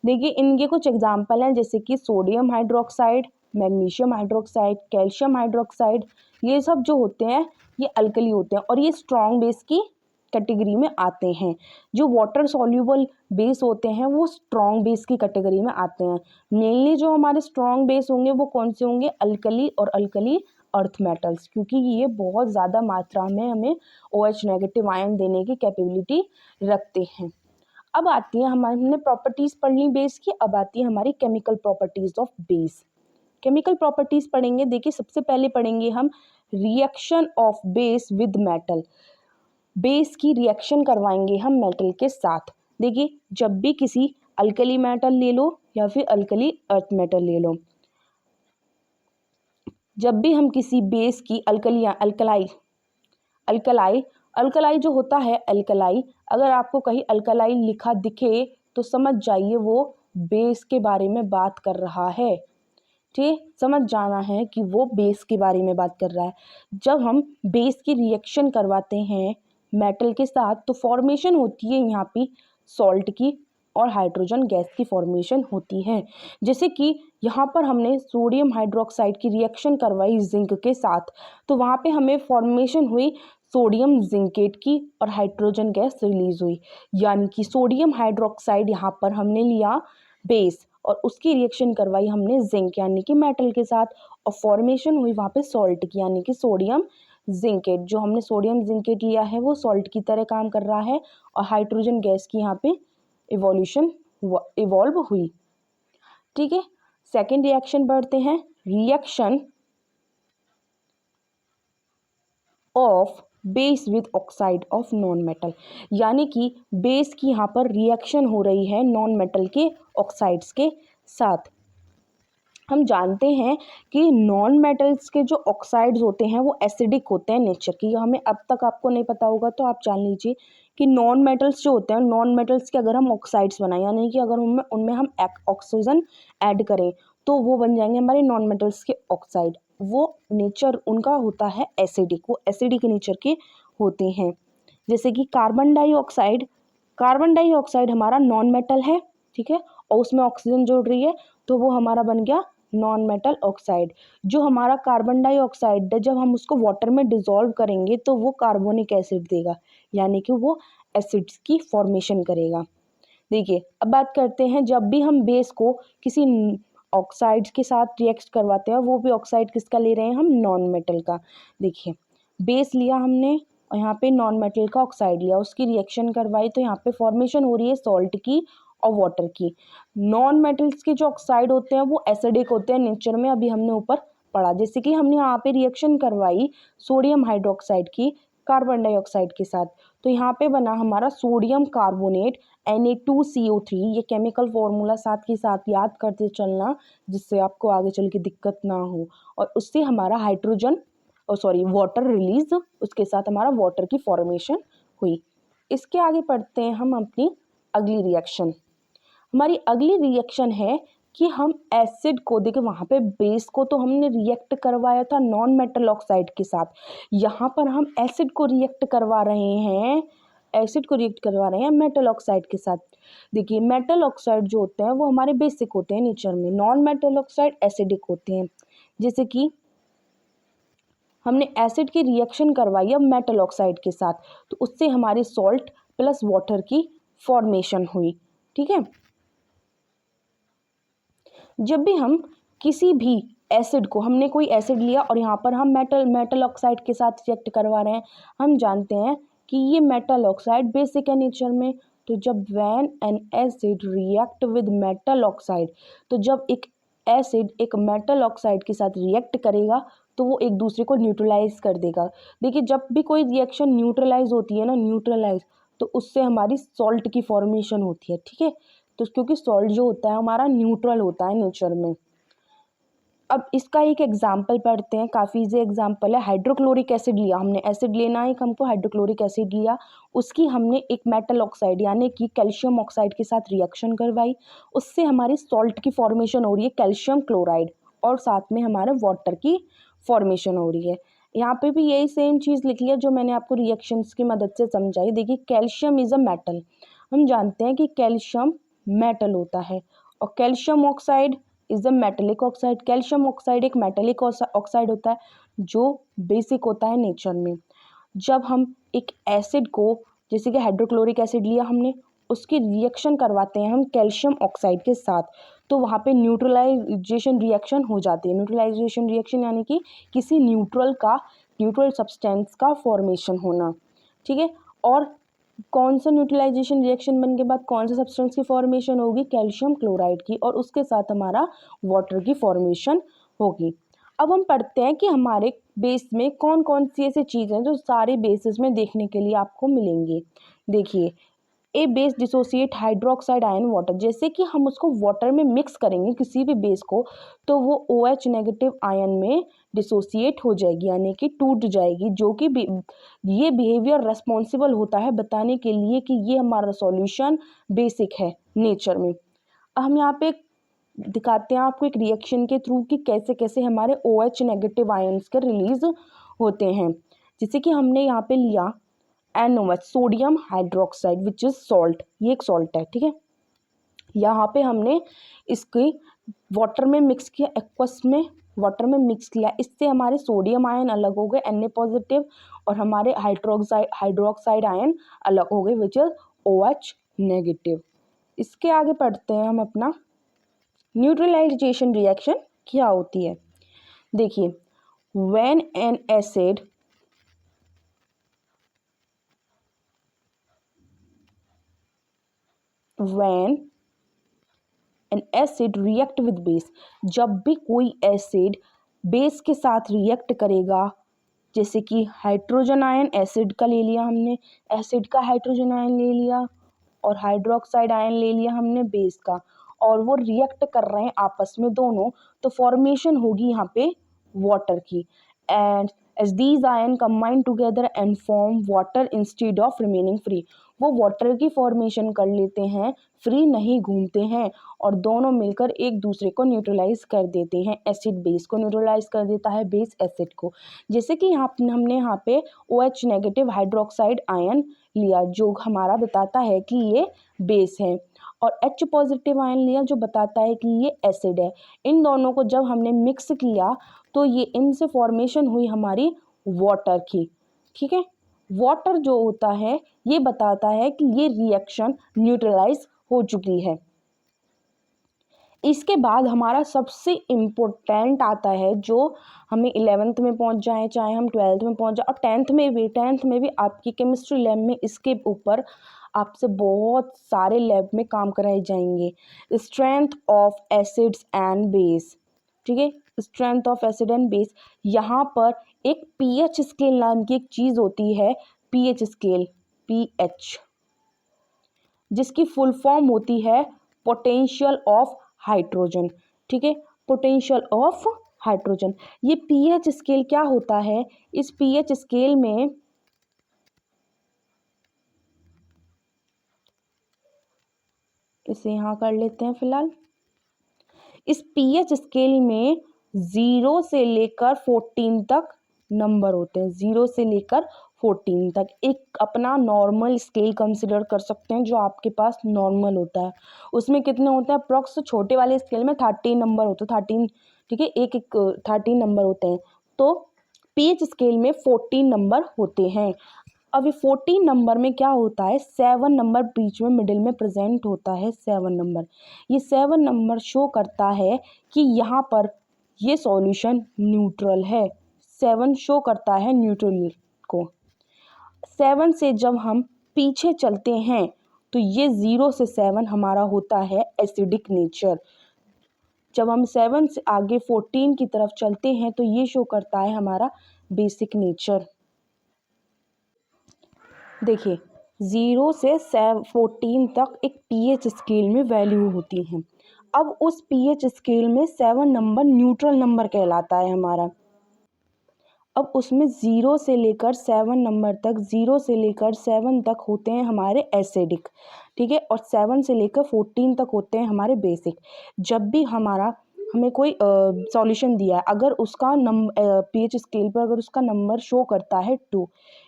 देखिए इनके कुछ एग्जाम्पल हैं, जैसे कि sodium hydroxide, magnesium hydroxide, calcium hydroxide, ये सब जो होते हैं ये अल्कली होते हैं और ये स्ट्रॉन्ग बेस की कैटेगरी में आते हैं। जो वाटर सॉल्युबल बेस होते हैं वो स्ट्रॉन्ग बेस की कैटेगरी में आते हैं। मेनली जो हमारे स्ट्रॉन्ग बेस होंगे वो कौन से होंगे, अल्कली और अल्कली अर्थ मेटल्स, क्योंकि ये बहुत ज़्यादा मात्रा में हमें OH नेगेटिव आयन देने की कैपेबिलिटी रखते हैं। अब आती है हमने प्रॉपर्टीज़ पढ़ ली बेस की, अब आती है हमारी chemical properties of base. Chemical properties पढ़ेंगे, देखिए सबसे पहले पढ़ेंगे हम reaction of base with metal. Base की रिएक्शन करवाएंगे हम मेटल के साथ। देखिए जब भी किसी अल्कली मेटल ले लो या फिर अल्कली अर्थ मेटल ले लो, जब भी हम किसी बेस की अल्कलाई जो होता है अल्कलाई, अगर आपको कहीं अल्कलाई लिखा दिखे तो समझ जाइए वो बेस के बारे में बात कर रहा है। ठीक, समझ जाना है कि वो बेस के बारे में बात कर रहा है। जब हम बेस की रिएक्शन करवाते हैं मेटल के साथ तो फॉर्मेशन होती है यहाँ पे सॉल्ट की और हाइड्रोजन गैस की फॉर्मेशन होती है। जैसे कि यहाँ पर हमने सोडियम हाइड्रोक्साइड की रिएक्शन करवाई जिंक के साथ, तो वहाँ पे हमें फॉर्मेशन हुई सोडियम जिंकेट की और हाइड्रोजन गैस रिलीज हुई, यानी कि सोडियम हाइड्रोक्साइड यहाँ पर हमने लिया बेस और उसकी रिएक्शन करवाई हमने जिंक यानी कि मेटल के साथ और फॉर्मेशन हुई वहाँ पे सॉल्ट की, यानी कि सोडियम जिंकेट। जो हमने सोडियम जिंकेट लिया है वो सॉल्ट की तरह काम कर रहा है और हाइड्रोजन गैस की यहाँ पे इवॉल्व हुई। ठीक है, सेकेंड रिएक्शन बढ़ते हैं, reaction of base with oxide of non metal, यानी कि बेस की यहाँ पर रिएक्शन हो रही है नॉन मेटल के ऑक्साइड्स के साथ। हम जानते हैं कि नॉन मेटल्स के जो ऑक्साइड्स होते हैं वो एसिडिक होते हैं नेचर की, हमें अब तक आपको नहीं पता होगा तो आप जान लीजिए कि नॉन मेटल्स जो होते हैं, नॉन मेटल्स के अगर हम ऑक्साइड्स बनाएं यानी कि अगर उनमें हम ऑक्सीजन ऐड करें तो वो बन जाएंगे हमारे नॉन मेटल्स के ऑक्साइड। वो नेचर उनका होता है एसिडिक, वो एसिडिक नेचर के होते हैं। जैसे कि कार्बन डाइऑक्साइड हमारा नॉन मेटल है, ठीक है, और उसमें ऑक्सीजन जोड़ रही है तो वो हमारा बन गया नॉन मेटल ऑक्साइड। जो हमारा कार्बन डाइऑक्साइड है जब हम उसको वाटर में डिसॉल्व करेंगे तो वो कार्बोनिक एसिड देगा, यानी कि वो एसिड्स की फॉर्मेशन करेगा। देखिए अब बात करते हैं, जब भी हम बेस को किसी ऑक्साइड्स के साथ रिएक्ट करवाते हैं, वो भी ऑक्साइड किसका ले रहे हैं हम, नॉन मेटल का। देखिए बेस लिया हमने और यहाँ पे नॉन मेटल का ऑक्साइड लिया, उसकी रिएक्शन करवाई तो यहाँ पे फॉर्मेशन हो रही है सॉल्ट की और वाटर की। नॉन मेटल्स के जो ऑक्साइड होते हैं वो एसिडिक होते हैं नेचर में, अभी हमने ऊपर पढ़ा। जैसे कि हमने यहाँ पे रिएक्शन करवाई सोडियम हाइड्रोक्साइड की कार्बन डाइऑक्साइड के साथ, तो यहाँ पे बना हमारा सोडियम कार्बोनेट Na2CO3। ये केमिकल फॉर्मूला साथ के साथ याद करते चलना जिससे आपको आगे चल के दिक्कत ना हो। और उससे हमारा वाटर रिलीज, उसके साथ हमारा वाटर की फॉर्मेशन हुई। इसके आगे पढ़ते हैं हम अपनी अगली रिएक्शन। हमारी अगली रिएक्शन है कि हम एसिड को, देखिए वहाँ पे बेस को तो हमने रिएक्ट करवाया था नॉन मेटल ऑक्साइड के साथ, यहाँ पर हम एसिड को रिएक्ट करवा रहे हैं मेटल ऑक्साइड के साथ। देखिए मेटल ऑक्साइड जो होते हैं वो हमारे बेसिक होते हैं नेचर में, नॉन मेटल ऑक्साइड एसिडिक होते हैं। जैसे कि हमने एसिड की रिएक्शन करवाई है मेटल ऑक्साइड के साथ तो उससे हमारी सॉल्ट प्लस वाटर की फॉर्मेशन हुई। ठीक है, जब भी हम किसी भी एसिड को, हमने कोई एसिड लिया और यहाँ पर हम मेटल ऑक्साइड के साथ रिएक्ट करवा रहे हैं, हम जानते हैं कि ये मेटल ऑक्साइड बेसिक है नेचर में। तो जब when an acid react with metal oxide, तो जब एक एसिड एक मेटल ऑक्साइड के साथ रिएक्ट करेगा तो वो एक दूसरे को न्यूट्रलाइज कर देगा। देखिए जब भी कोई रिएक्शन न्यूट्रलाइज होती है ना, तो उससे हमारी सॉल्ट की फॉर्मेशन होती है। ठीक है, तो क्योंकि सॉल्ट जो होता है हमारा न्यूट्रल होता है नेचर में। अब इसका एक एग्जाम्पल पढ़ते हैं, काफ़ी इजी एग्जाम्पल है। हाइड्रोक्लोरिक एसिड लिया हमने, एसिड लेना है हमको, हाइड्रोक्लोरिक एसिड लिया, उसकी हमने एक मेटल ऑक्साइड यानी कि कैल्शियम ऑक्साइड के साथ रिएक्शन करवाई, उससे हमारी सॉल्ट की फॉर्मेशन हो रही है कैल्शियम क्लोराइड, और साथ में हमारे वाटर की फॉर्मेशन हो रही है। यहाँ पे भी यही सेम चीज़ लिख लिया जो मैंने आपको रिएक्शंस की मदद से समझाई। देखिए कैल्शियम इज़ अ मेटल, हम जानते हैं कि कैल्शियम मेटल होता है, और calcium oxide is a metallic oxide. Calcium oxide एक मेटेलिक ऑक्साइड होता है जो बेसिक होता है नेचर में। जब हम एक एसिड को, जैसे कि हाइड्रोक्लोरिक एसिड लिया हमने, उसकी रिएक्शन करवाते हैं हम कैल्शियम ऑक्साइड के साथ, तो वहाँ पे न्यूट्रलाइजेशन रिएक्शन हो जाती है। न्यूट्रलाइजेशन रिएक्शन यानी कि किसी न्यूट्रल सब्सटेंस का फॉर्मेशन होना। ठीक है, और कौन सा न्यूट्रलाइजेशन रिएक्शन बनने के बाद कौन सा सब्सटेंस की फॉर्मेशन होगी, कैल्शियम क्लोराइड की, और उसके साथ हमारा वाटर की फॉर्मेशन होगी। अब हम पढ़ते हैं कि हमारे बेस में कौन कौन सी ऐसी चीज़ें जो सारे बेसिस में देखने के लिए आपको मिलेंगी। देखिए, a base dissociate hydroxide ion water, जैसे कि हम उसको वाटर में मिक्स करेंगे किसी भी बेस को, तो वो OH नेगेटिव आयन में डिसोसिएट हो जाएगी यानी कि टूट जाएगी, जो कि ये बिहेवियर रेस्पॉन्सिबल होता है बताने के लिए कि ये हमारा सॉल्यूशन बेसिक है नेचर में। हम यहाँ पे दिखाते हैं आपको एक रिएक्शन के थ्रू कि कैसे कैसे हमारे OH नेगेटिव आयन्स के रिलीज होते हैं। जैसे कि हमने यहाँ पे लिया NOH, sodium hydroxide which is salt, ये एक सॉल्ट है। ठीक है, यहाँ पे हमने इसकी वाटर में मिक्स किया, एक्वस में वाटर में मिक्स किया, इससे हमारे सोडियम आयन अलग हो गए Na पॉजिटिव, और हमारे हाइड्रोक्साइड आयन अलग हो गए विच इज OH नेगेटिव। इसके आगे पढ़ते हैं हम अपना न्यूट्रलाइजेशन रिएक्शन क्या होती है। देखिए, when an acid react with base, जब भी कोई एसिड बेस के साथ रिएक्ट करेगा, जैसे कि हाइड्रोजन आयन एसिड का ले लिया हमने, एसिड का हाइड्रोजन आयन ले लिया, और हाइड्रोक्साइड आयन ले लिया हमने बेस का, और वो रिएक्ट कर रहे हैं आपस में दोनों, तो फॉर्मेशन होगी यहाँ पे वाटर की। And as these ion combine together and form water instead of remaining free, वो वाटर की फॉर्मेशन कर लेते हैं, फ्री नहीं घूमते हैं, और दोनों मिलकर एक दूसरे को न्यूट्रलाइज कर देते हैं। एसिड बेस को न्यूट्रलाइज कर देता है, बेस एसिड को। जैसे कि हमने यहाँ पे OH नेगेटिव हाइड्रोक्साइड आयन लिया जो हमारा बताता है कि ये बेस है, और H पॉजिटिव आयन लिया जो बताता है कि ये एसिड है। इन दोनों को जब हमने मिक्स किया तो ये इनसे फॉर्मेशन हुई हमारी वाटर की। ठीक है, वाटर जो होता है ये बताता है कि ये रिएक्शन न्यूट्रलाइज हो चुकी है। इसके बाद हमारा सबसे इम्पोर्टेंट आता है जो हमें 11th में पहुंच जाए, चाहे हम 12th में पहुंच जाए, और 10th में भी आपकी केमिस्ट्री लैब में इसके ऊपर आपसे बहुत सारे लैब में काम कराए जाएंगे। Strength of acids and base. ठीक है, strength of acid and base, यहाँ पर एक pH स्केल नाम की एक चीज़ होती है, pH स्केल, pH, जिसकी फुल फॉर्म होती है पोटेंशियल ऑफ हाइड्रोजन। ठीक है, पोटेंशियल ऑफ हाइड्रोजन। ये pH स्केल क्या होता है, इस pH स्केल में इसे यहाँ कर लेते हैं फिलहाल। इस pH स्केल में 0 से लेकर 14 तक नंबर होते हैं, 0 से लेकर 14 तक एक अपना नॉर्मल स्केल कंसिडर कर सकते हैं जो आपके पास नॉर्मल होता है। उसमें कितने होते हैं अप्रॉक्स, छोटे वाले स्केल में 13 नंबर होते हैं, 13। ठीक है, एक 13 नंबर होते हैं, तो pH स्केल में 14 नंबर होते हैं। अब ये 14 नंबर में क्या होता है, 7 नंबर बीच में मिडिल में प्रेजेंट होता है, 7 नंबर। ये 7 नंबर शो करता है कि यहाँ पर ये सॉल्यूशन न्यूट्रल है, 7 शो करता है न्यूट्रल को। 7 से जब हम पीछे चलते हैं तो ये 0 से 7 हमारा होता है एसिडिक नेचर। जब हम 7 से आगे 14 की तरफ चलते हैं तो ये शो करता है हमारा बेसिक नेचर। देखिए, 0 से 14 तक एक pH स्केल में वैल्यू होती हैं। अब उस pH स्केल में 7 नंबर न्यूट्रल नंबर कहलाता है हमारा। अब उसमें 0 से लेकर 7 नंबर तक, 0 से लेकर 7 तक होते हैं हमारे एसिडिक, ठीक है, और 7 से लेकर 14 तक होते हैं हमारे बेसिक। जब भी हमें कोई सॉल्यूशन दिया है, अगर उसका pH स्केल पर अगर उसका नंबर शो करता है 2,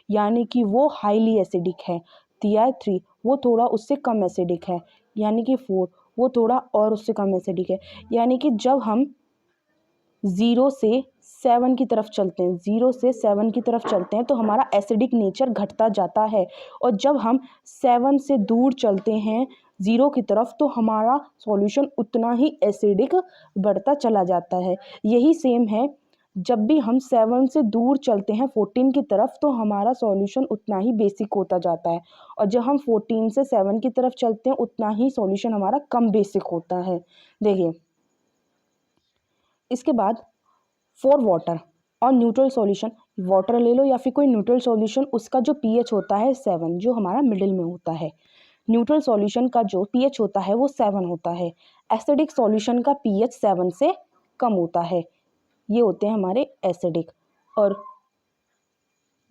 यानी कि वो हाईली एसिडिक है। दिया है 3, वो थोड़ा उससे कम एसिडिक है, यानी कि 4, वो थोड़ा और उससे कम एसिडिक है। यानी कि जब हम 0 से 7 की तरफ चलते हैं, 0 से 7 की तरफ चलते हैं तो हमारा एसिडिक नेचर घटता जाता है, और जब हम 7 से दूर चलते हैं 0 की तरफ तो हमारा सॉल्यूशन उतना ही एसिडिक बढ़ता चला जाता है। यही सेम है, जब भी हम 7 से दूर चलते हैं 14 की तरफ तो हमारा सॉल्यूशन उतना ही बेसिक होता जाता है, और जब हम 14 से 7 की तरफ चलते हैं उतना ही सॉल्यूशन हमारा कम बेसिक होता है। देखिए, इसके बाद फॉर वाटर और न्यूट्रल सॉल्यूशन, वाटर ले लो या फिर कोई न्यूट्रल सॉल्यूशन, उसका जो पीएच होता है 7, जो हमारा मिडिल में होता है। न्यूट्रल सॉल्यूशन का जो पीएच होता है वो 7 होता है। एसिडिक सॉल्यूशन का पीएच 7 से कम होता है। ये होते हैं हमारे एसिडिक। और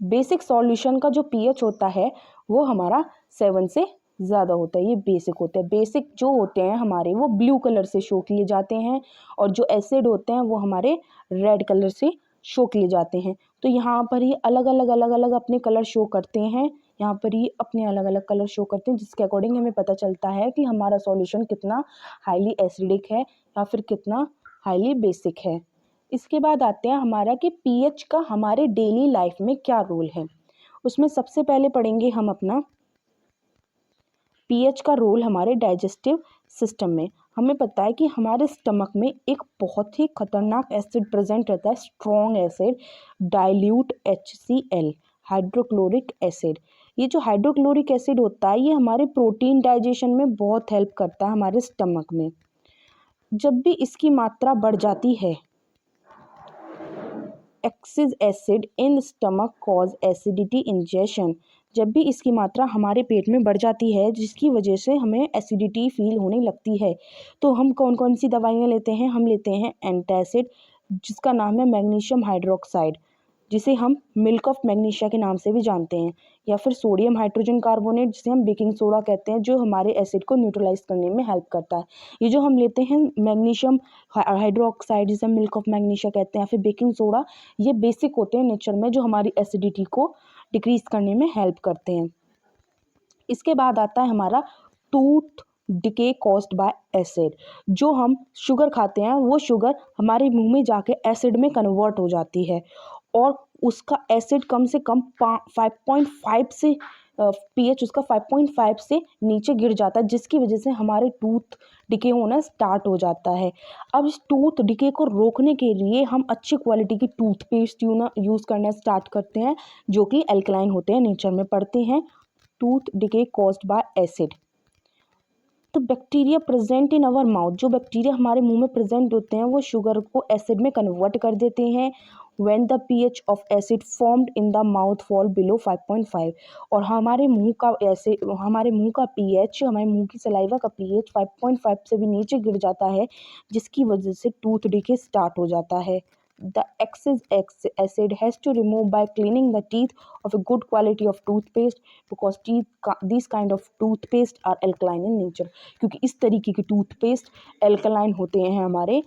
बेसिक सॉल्यूशन का जो पीएच होता है वो हमारा 7 से ज़्यादा होता है। ये बेसिक होते हैं। बेसिक जो होते हैं हमारे वो ब्लू कलर से शो किए जाते हैं, और जो एसिड होते हैं वो हमारे रेड कलर से शो किए जाते हैं। तो यहाँ पर ये अलग अलग अपने कलर शो करते हैं। यहाँ पर ये अपने अलग अलग कलर शो करते हैं, जिसके अकॉर्डिंग हमें पता चलता है कि हमारा सॉल्यूशन कितना हाईली एसिडिक है या फिर कितना हाईली बेसिक है। इसके बाद आते हैं हमारा कि पीएच का हमारे डेली लाइफ में क्या रोल है। उसमें सबसे पहले पढ़ेंगे हम अपना पीएच का रोल हमारे डाइजेस्टिव सिस्टम में। हमें पता है कि हमारे स्टमक में एक बहुत ही खतरनाक एसिड प्रेजेंट रहता है, strong acid, dilute HCl, hydrochloric acid. ये जो हाइड्रोक्लोरिक एसिड होता है ये हमारे प्रोटीन डाइजेशन में बहुत हेल्प करता है हमारे स्टमक में। जब भी इसकी मात्रा बढ़ जाती है, excess acid in stomach cause acidity ingestion, जब भी इसकी मात्रा हमारे पेट में बढ़ जाती है जिसकी वजह से हमें एसिडिटी फील होने लगती है, तो हम कौन कौन सी दवाइयाँ लेते हैं। हम लेते हैं एंटासिड, जिसका नाम है मैग्नीशियम हाइड्रोक्साइड, जिसे हम मिल्क ऑफ मैग्नीशिया के नाम से भी जानते हैं, या फिर सोडियम हाइड्रोजन कार्बोनेट, जिसे हम बेकिंग सोडा कहते हैं, जो हमारे एसिड को न्यूट्रलाइज करने में हेल्प करता है। ये जो हम लेते हैं मैग्नीशियम हाइड्रोक्साइड, जिसे हम मिल्क ऑफ मैग्नीशिया कहते हैं, या फिर बेकिंग सोडा, ये बेसिक होते हैं नेचर में, जो हमारी एसिडिटी को डिक्रीज करने में हेल्प करते हैं। इसके बाद आता है हमारा tooth decay caused by acid. जो हम शुगर खाते हैं वो शुगर हमारे मुंह में जाके एसिड में कन्वर्ट हो जाती है, और उसका एसिड कम से कम 5.5 से पीएच उसका 5.5 से नीचे गिर जाता है, जिसकी वजह से हमारे टूथ डिके होना स्टार्ट हो जाता है। अब इस टूथ डिके को रोकने के लिए हम अच्छी क्वालिटी की टूथपेस्ट यूज़ करना स्टार्ट करते हैं, जो कि एल्कलाइन होते हैं, नेचर में पढ़ते हैं। Tooth decay caused by acid. तो bacteria present in our mouth, जो बैक्टीरिया हमारे मुंह में प्रेजेंट होते हैं वो शुगर को एसिड में कन्वर्ट कर देते हैं। When the pH of acid formed in the mouth fall below 5.5, और हमारे मुंह का पीएच, हमारे मुंह की सलाइवा का पीएच 5.5 से भी नीचे गिर जाता है, जिसकी वजह से टूथ डिके स्टार्ट हो जाता है। The excess acid has to remove by cleaning the teeth of a good quality of toothpaste, because these kind of toothpaste are alkaline in nature, क्योंकि इस तरीके के टूथपेस्ट एल्कलाइन होते हैं हमारे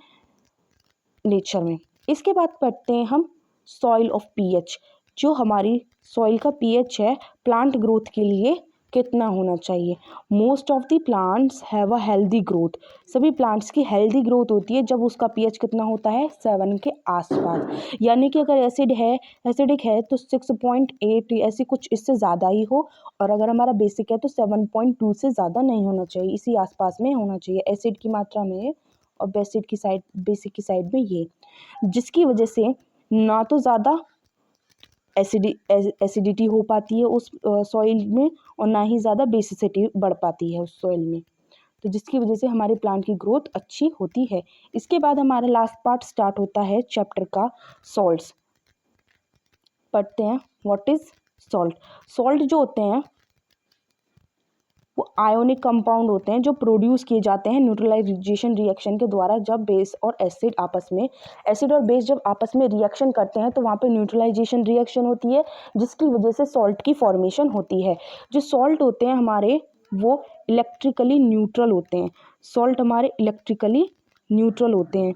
नेचर में। इसके बाद पढ़ते हैं हम सॉइल ऑफ पीएच। जो हमारी सॉइल का पीएच है प्लांट ग्रोथ के लिए कितना होना चाहिए। Most of the plants have a healthy growth, सभी प्लांट्स की हेल्दी ग्रोथ होती है जब उसका पीएच कितना होता है 7 के आसपास। यानी कि अगर एसिडिक है तो 6.8 ऐसी कुछ इससे ज़्यादा ही हो, और अगर हमारा बेसिक है तो 7.2 से ज़्यादा नहीं होना चाहिए, इसी आसपास में होना चाहिए एसिड की मात्रा में, और बेसिक की साइड में ये, जिसकी वजह से ना तो ज़्यादा एसिडिटी हो पाती है उस सॉइल में, और ना ही ज़्यादा बेसिसिटी बढ़ पाती है उस सॉइल में, तो जिसकी वजह से हमारे प्लांट की ग्रोथ अच्छी होती है। इसके बाद हमारा लास्ट पार्ट स्टार्ट होता है चैप्टर का सॉल्ट्स। पढ़ते हैं व्हाट इज़ सॉल्ट। सॉल्ट जो होते हैं वो आयोनिक कंपाउंड होते हैं जो प्रोड्यूस किए जाते हैं न्यूट्रलाइजेशन रिएक्शन के द्वारा। जब बेस और एसिड आपस में, एसिड और बेस जब आपस में रिएक्शन करते हैं तो वहाँ पे न्यूट्रलाइजेशन रिएक्शन होती है, जिसकी वजह से सॉल्ट की फॉर्मेशन होती है। जो सॉल्ट होते हैं हमारे, वो इलेक्ट्रिकली न्यूट्रल होते हैं। सॉल्ट हमारे इलेक्ट्रिकली न्यूट्रल होते हैं।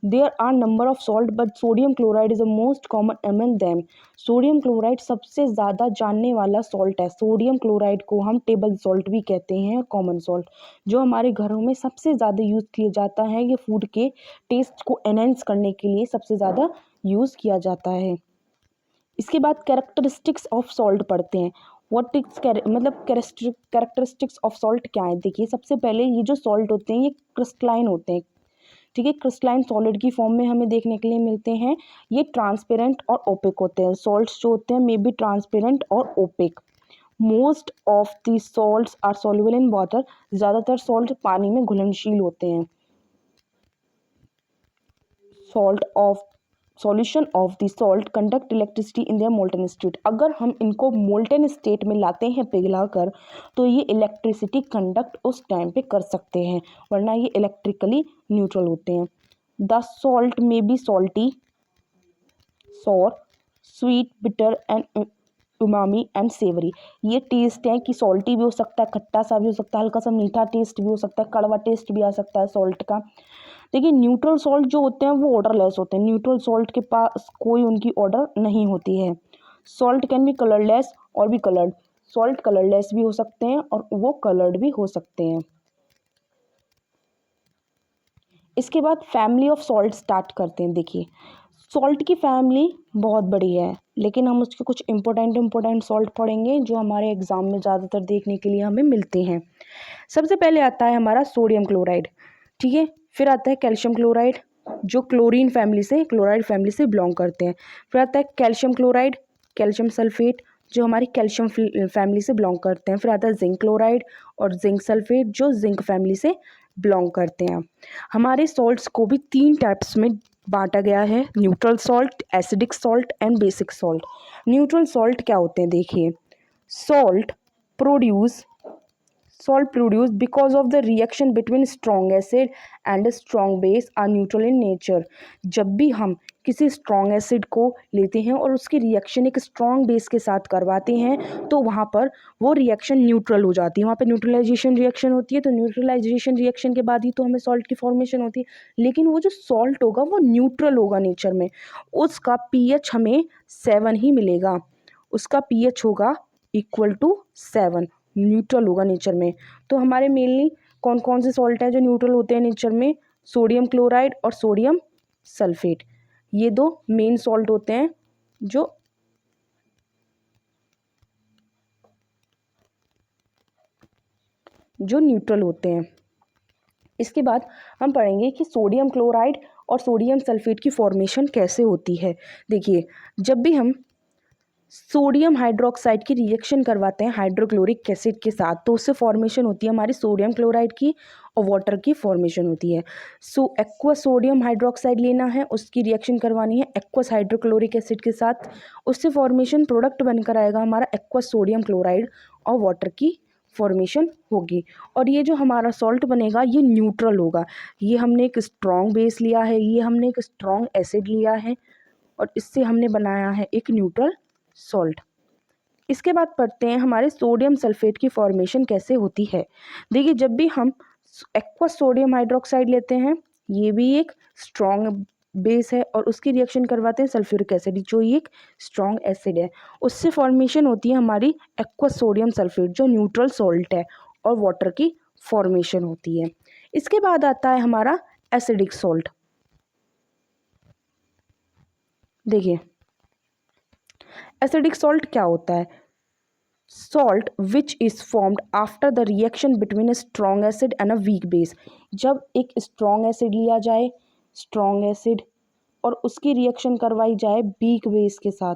There are number of salt but sodium chloride is the most common among them. Sodium chloride सबसे ज़्यादा जानने वाला सॉल्ट है। सोडियम क्लोराइड को हम टेबल सॉल्ट भी कहते हैं, कॉमन सॉल्ट, जो हमारे घरों में सबसे ज़्यादा यूज़ किया जाता है। ये फूड के टेस्ट को एनहेंस करने के लिए सबसे ज़्यादा यूज़ किया जाता है। इसके बाद कैरेक्टरिस्टिक्स ऑफ सॉल्ट पढ़ते हैं। व्हाट इज मतलब कैरेक्टरिस्टिक्स ऑफ सॉल्ट क्या है। देखिए, सबसे पहले ये जो सॉल्ट होते हैं ये क्रिस्टलाइन होते हैं। ठीक है, क्रिस्टलाइन सॉलिड की फॉर्म में हमें देखने के लिए मिलते हैं। ये ट्रांसपेरेंट और ओपेक होते हैं। सॉल्ट्स जो होते हैं मे बी ट्रांसपेरेंट और opaque. Most of the salts are soluble in water. ज़्यादातर सॉल्ट पानी में घुलनशील होते हैं। Salt of solution of the salt conduct electricity in their molten state. अगर हम इनको मोल्टन स्टेट में लाते हैं पिघलाकर, तो ये इलेक्ट्रिसिटी कंडक्ट उस टाइम पे कर सकते हैं, वरना ये इलेक्ट्रिकली न्यूट्रल होते हैं। The salt may be salty, sour, sweet, bitter and umami and savoury. ये टेस्ट है कि सॉल्टी भी हो सकता है, खट्टा सा भी हो सकता है, हल्का सा मीठा टेस्ट भी हो सकता है, कड़वा टेस्ट भी आ सकता है सॉल्ट का। देखिए, न्यूट्रल सॉल्ट जो होते हैं वो ऑर्डरलेस होते हैं। न्यूट्रल सॉल्ट के पास कोई उनकी ऑर्डर नहीं होती है। सॉल्ट कैन बी कलरलेस और भी कलर्ड। सॉल्ट कलरलेस भी हो सकते हैं और वो कलर्ड भी हो सकते हैं। इसके बाद फैमिली ऑफ सॉल्ट स्टार्ट करते हैं। देखिए, सॉल्ट की फैमिली बहुत बड़ी है, लेकिन हम उसके कुछ इंपॉर्टेंट सॉल्ट पढ़ेंगे जो हमारे एग्जाम में ज़्यादातर देखने के लिए हमें मिलते हैं। सबसे पहले आता है हमारा सोडियम क्लोराइड। ठीक है, फिर आता है कैल्शियम क्लोराइड, जो क्लोरीन फैमिली से, क्लोराइड फैमिली से बिलोंग करते हैं। फिर आता है कैल्शियम क्लोराइड, कैल्शियम सल्फेट, जो हमारी कैल्शियम फैमिली से बिलोंग करते हैं। फिर आता है जिंक क्लोराइड और जिंक सल्फेट, जो जिंक फैमिली से बिलोंग करते हैं। हमारे सॉल्ट्स को भी 3 टाइप्स में बांटा गया है: neutral salt, acidic salt and basic salt. Neutral salt क्या होते हैं। देखिए, salt produce salt produced because of the reaction between strong acid and a strong base are neutral in nature। जब भी हम किसी strong acid को लेते हैं और उसकी रिएक्शन एक strong base के साथ करवाते हैं, तो वहाँ पर वो रिएक्शन न्यूट्रल हो जाती है। वहाँ पे न्यूट्रलाइजेशन रिएक्शन होती है, तो न्यूट्रलाइजेशन रिएक्शन के बाद ही तो हमें सॉल्ट की फॉर्मेशन होती है। लेकिन वो जो सॉल्ट होगा वो न्यूट्रल होगा नेचर में। उसका pH हमें 7 ही मिलेगा। उसका pH होगा =7, न्यूट्रल होगा नेचर में। तो हमारे मेनली कौन कौन से सॉल्ट हैं जो न्यूट्रल होते हैं नेचर में? सोडियम क्लोराइड और सोडियम सल्फेट। ये 2 मेन सॉल्ट होते हैं जो न्यूट्रल होते हैं। इसके बाद हम पढ़ेंगे कि सोडियम क्लोराइड और सोडियम सल्फेट की फॉर्मेशन कैसे होती है। देखिए, जब भी हम सोडियम हाइड्रोक्साइड की रिएक्शन करवाते हैं हाइड्रोक्लोरिक एसिड के साथ, तो उससे फॉर्मेशन होती है हमारी सोडियम क्लोराइड की और वाटर की फॉर्मेशन होती है। एक्वस सोडियम हाइड्रोक्साइड लेना है, उसकी रिएक्शन करवानी है एक्वस हाइड्रोक्लोरिक एसिड के साथ, उससे फॉर्मेशन प्रोडक्ट बनकर आएगा हमारा एक्वस सोडियम क्लोराइड और वाटर की फॉर्मेशन होगी। और ये जो हमारा सॉल्ट बनेगा ये न्यूट्रल होगा। ये हमने एक स्ट्रॉन्ग बेस लिया है, ये हमने एक स्ट्रॉन्ग एसिड लिया है और इससे हमने बनाया है एक न्यूट्रल सॉल्ट। इसके बाद पढ़ते हैं हमारे सोडियम सल्फेट की फॉर्मेशन कैसे होती है। देखिए, जब भी हम एक्वस सोडियम हाइड्रोक्साइड लेते हैं, ये भी एक स्ट्रॉन्ग बेस है और उसकी रिएक्शन करवाते हैं सल्फ्यूरिक एसिड, जो एक स्ट्रॉन्ग एसिड है। उससे फॉर्मेशन होती है हमारी एक्वस सोडियम सल्फेट, जो न्यूट्रल सॉल्ट है, और वाटर की फॉर्मेशन होती है। इसके बाद आता है हमारा एसिडिक सॉल्ट। देखिए, एसिडिक सॉल्ट क्या होता है? Salt which is formed after the reaction between a strong acid and a weak base. जब एक स्ट्रॉन्ग एसिड लिया जाए, स्ट्रॉन्ग एसिड, और उसकी रिएक्शन करवाई जाए वीक बेस के साथ,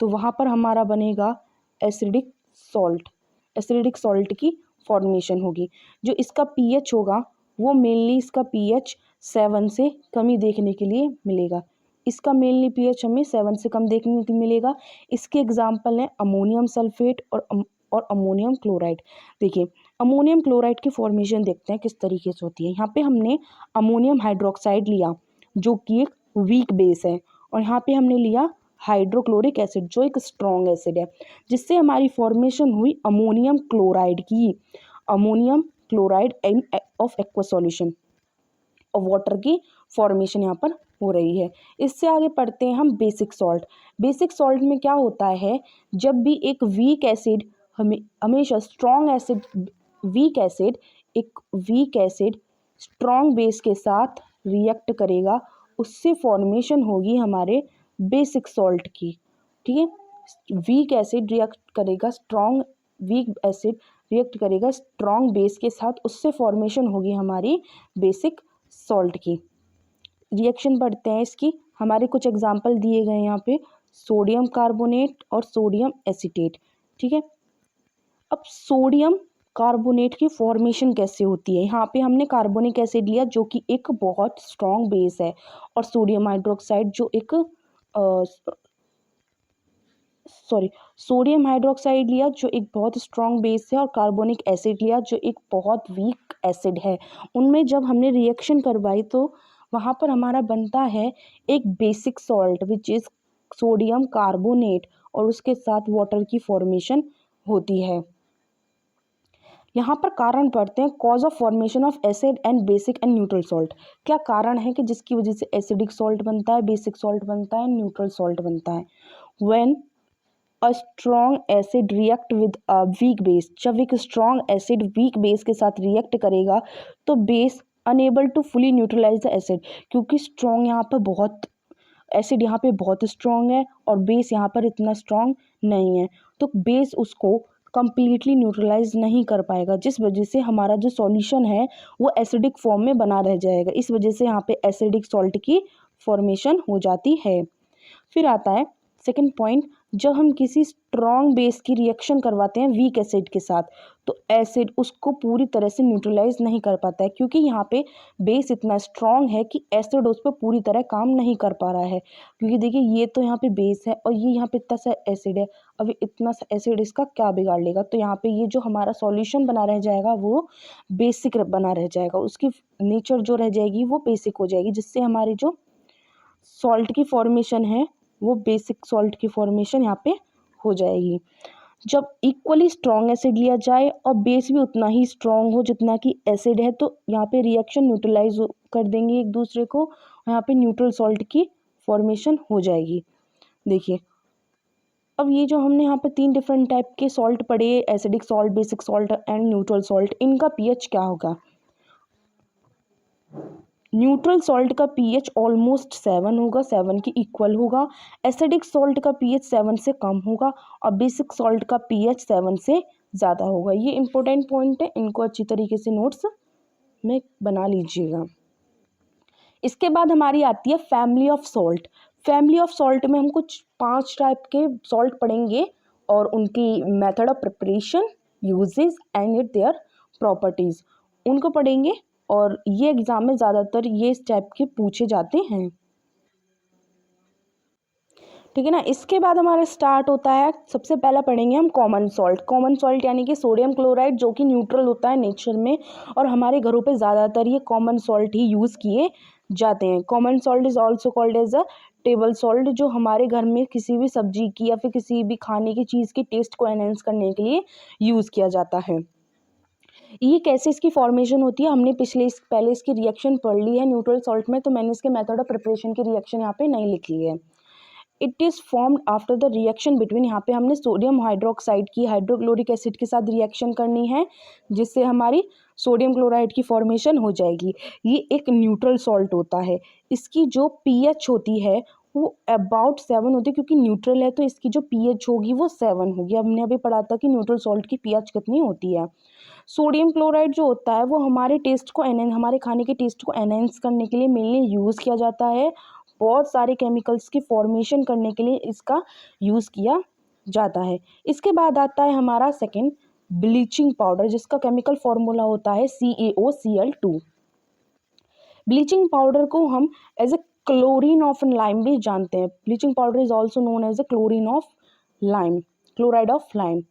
तो वहाँ पर हमारा बनेगा एसिडिक सॉल्ट। एसिडिक सॉल्ट की फॉर्मेशन होगी। जो इसका पीएच होगा वो मेनली इसका पीएच 7 से कम ही देखने के लिए मिलेगा। इसका मेनली पीएच हमें 7 से कम देखने को मिलेगा। इसके एग्जाम्पल हैं अमोनियम सल्फेट और अमोनियम क्लोराइड। देखिए, अमोनियम क्लोराइड की फॉर्मेशन देखते हैं किस तरीके से होती है। यहाँ पे हमने अमोनियम हाइड्रोक्साइड लिया जो कि एक वीक बेस है, और यहाँ पे हमने लिया हाइड्रोक्लोरिक एसिड जो एक स्ट्रॉन्ग एसिड है, जिससे हमारी फॉर्मेशन हुई अमोनियम क्लोराइड की। Ammonium chloride in of aqua solution और वाटर की फॉर्मेशन यहाँ पर हो रही है। इससे आगे पढ़ते हैं हम बेसिक सॉल्ट। बेसिक सॉल्ट में क्या होता है, जब भी एक वीक एसिड हमेशा स्ट्रॉन्ग एसिड एक वीक एसिड स्ट्रॉन्ग बेस के साथ रिएक्ट करेगा, उससे फॉर्मेशन होगी हमारे बेसिक सॉल्ट की। ठीक है, वीक एसिड रिएक्ट करेगा स्ट्रॉन्ग बेस के साथ, उससे फॉर्मेशन होगी हमारी बेसिक सॉल्ट की। रिएक्शन पढ़ते हैं इसकी। हमारे कुछ एग्जाम्पल दिए गए हैं यहाँ पे, सोडियम कार्बोनेट और सोडियम एसीटेट। ठीक है, अब सोडियम कार्बोनेट की फॉर्मेशन कैसे होती है। यहाँ पे हमने कार्बोनिक एसिड लिया जो कि एक बहुत स्ट्रॉन्ग बेस है, और सोडियम हाइड्रोक्साइड जो एक सोडियम हाइड्रोक्साइड लिया जो एक बहुत स्ट्रॉन्ग बेस है, और कार्बोनिक एसिड लिया जो एक बहुत वीक एसिड है। उनमें जब हमने रिएक्शन करवाई तो वहाँ पर हमारा बनता है एक basic salt which is sodium carbonate, और उसके साथ वाटर की फॉर्मेशन होती है। यहाँ पर कारण पढ़ते हैं, cause of formation of acid and basic and neutral salt. क्या कारण है कि जिसकी वजह से एसिडिक सॉल्ट बनता है, बेसिक सॉल्ट बनता है, न्यूट्रल सॉल्ट बनता है। When a strong acid react with a weak base, जब एक स्ट्रॉन्ग एसिड वीक बेस के साथ रिएक्ट करेगा तो base unable to fully neutralise the acid, क्योंकि स्ट्रॉन्ग यहाँ पर बहुत एसिड यहाँ पे बहुत स्ट्रॉन्ग है और बेस यहाँ पर इतना स्ट्रॉन्ग नहीं है, तो बेस उसको कंप्लीटली न्यूट्रलाइज नहीं कर पाएगा, जिस वजह से हमारा जो सॉल्यूशन है वो एसिडिक फॉर्म में बना रह जाएगा। इस वजह से यहाँ पे एसिडिक सॉल्ट की फॉर्मेशन हो जाती है। फिर आता है सेकंड पॉइंट, जब हम किसी स्ट्रॉन्ग बेस की रिएक्शन करवाते हैं वीक एसिड के साथ, तो एसिड उसको पूरी तरह से न्यूट्रलाइज नहीं कर पाता है, क्योंकि यहाँ पे बेस इतना स्ट्रॉन्ग है कि एसिड उस पर पूरी तरह काम नहीं कर पा रहा है। क्योंकि देखिए ये तो यहाँ पे बेस है और ये यहाँ पे इतना सा एसिड है, अब इतना सा एसिड इसका क्या बिगाड़ लेगा, तो यहाँ पे ये जो हमारा सॉल्यूशन बना रह जाएगा वो बेसिक बना रह जाएगा, उसकी नेचर जो रह जाएगी वो बेसिक हो जाएगी, जिससे हमारी जो सॉल्ट की फॉर्मेशन है वो बेसिक सॉल्ट की फॉर्मेशन यहाँ पे हो जाएगी। जब इक्वली स्ट्रॉन्ग एसिड लिया जाए और बेस भी उतना ही स्ट्रॉन्ग हो जितना कि एसिड है, तो यहाँ पे रिएक्शन न्यूट्रलाइज कर देंगे एक दूसरे को, यहाँ पे न्यूट्रल सॉल्ट की फॉर्मेशन हो जाएगी। देखिए अब ये जो हमने यहाँ पे 3 डिफरेंट टाइप के सॉल्ट पढ़े, acidic salt, basic salt and neutral salt, इनका पीएच क्या होगा। न्यूट्रल सॉल्ट का पीएच ऑलमोस्ट 7 होगा, 7 के इक्वल होगा। एसिडिक सॉल्ट का पीएच 7 से कम होगा और बेसिक सॉल्ट का पीएच 7 से ज़्यादा होगा। ये इंपॉर्टेंट पॉइंट है, इनको अच्छी तरीके से नोट्स में बना लीजिएगा। इसके बाद हमारी आती है family of salt. Family of salt में हम कुछ 5 टाइप के सॉल्ट पढ़ेंगे और उनकी method of preparation, uses and their properties, उनको पढ़ेंगे, और ये एग्ज़ाम में ज़्यादातर ये इस टाइप के पूछे जाते हैं। ठीक है ना। इसके बाद हमारा स्टार्ट होता है, सबसे पहला पढ़ेंगे हम कॉमन सॉल्ट। कॉमन सॉल्ट यानी कि सोडियम क्लोराइड, जो कि न्यूट्रल होता है नेचर में, और हमारे घरों पे ज़्यादातर ये कॉमन सॉल्ट ही यूज़ किए जाते हैं। Common salt is also called as a table salt, जो हमारे घर में किसी भी सब्जी की या फिर किसी भी खाने की चीज़ की टेस्ट को एनहेंस करने के लिए यूज़ किया जाता है। ये कैसे इसकी फॉर्मेशन होती है, हमने पहले इसकी रिएक्शन पढ़ ली है न्यूट्रल सॉल्ट में, तो मैंने इसके मेथड ऑफ प्रिपरेशन की रिएक्शन यहाँ पे नहीं लिखी है। It is formed after the reaction between, यहाँ पे हमने सोडियम हाइड्रोक्साइड की हाइड्रोक्लोरिक एसिड के साथ रिएक्शन करनी है, जिससे हमारी सोडियम क्लोराइड की फॉर्मेशन हो जाएगी। ये एक न्यूट्रल सॉल्ट होता है। इसकी जो पीएच होती है वो अबाउट 7 होती है, क्योंकि न्यूट्रल है तो इसकी जो पीएच होगी वो 7 होगी। हमने अभी पढ़ा था कि न्यूट्रल सॉल्ट की पीएच कितनी होती है। सोडियम क्लोराइड जो होता है वो हमारे हमारे खाने के टेस्ट को एनहेंस करने के लिए मेनली यूज़ किया जाता है। बहुत सारे केमिकल्स की फॉर्मेशन करने के लिए इसका यूज़ किया जाता है। इसके बाद आता है हमारा सेकंड ब्लीचिंग पाउडर, जिसका केमिकल फॉर्मूला होता है CaOCl2। ब्लीचिंग पाउडर को हम as a chlorine of lime भी जानते हैं। Bleaching powder is also known as a chlorine of lime, chloride of lime.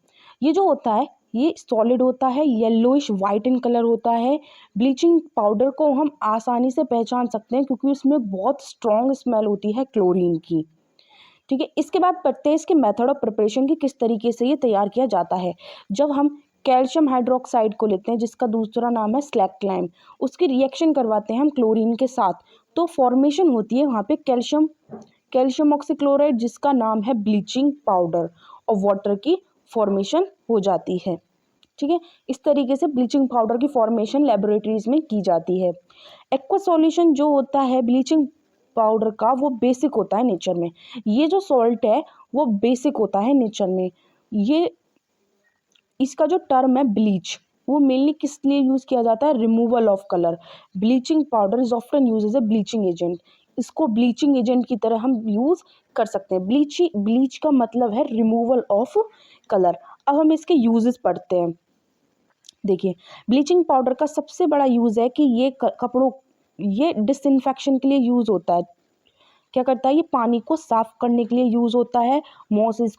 ये जो होता है ये सॉलिड होता है, येलोइश वाइट इन कलर होता है। ब्लीचिंग पाउडर को हम आसानी से पहचान सकते हैं क्योंकि उसमें बहुत स्ट्रॉन्ग स्मेल होती है क्लोरीन की। ठीक है, इसके बाद पढ़ते हैं इसके मेथड ऑफ प्रिपरेशन की, किस तरीके से ये तैयार किया जाता है। जब हम कैल्शियम हाइड्रोक्साइड को लेते हैं जिसका दूसरा नाम है स्लैक्लाइम, उसकी रिएक्शन करवाते हैं हम क्लोरीन के साथ, तो फॉर्मेशन होती है वहाँ पे कैल्शियम ऑक्सीक्लोराइड जिसका नाम है ब्लीचिंग पाउडर, और वाटर की फॉर्मेशन हो जाती है। ठीक है, इस तरीके से ब्लीचिंग पाउडर की फॉर्मेशन लेबोरेटरीज में की जाती है। एक्वा सॉल्यूशन जो होता है ब्लीचिंग पाउडर का वो बेसिक होता है नेचर में। ये जो सॉल्ट है वो बेसिक होता है नेचर में। ये इसका जो टर्म है ब्लीच, वो मेनली किस लिए यूज़ किया जाता है, removal of colour. Bleaching powder is often use as a bleaching agent. इसको ब्लीचिंग एजेंट की तरह हम यूज़ कर सकते हैं। ब्लीच का मतलब है रिमूवल ऑफ कलर। अब हम इसके यूजेस पढ़ते हैं। देखिए, ब्लीचिंग पाउडर का सबसे बड़ा यूज़ है कि ये कपड़ों, ये डिसइंफेक्शन के लिए यूज़ होता है। क्या करता है, ये पानी को साफ करने के लिए यूज़ होता है। मॉसेस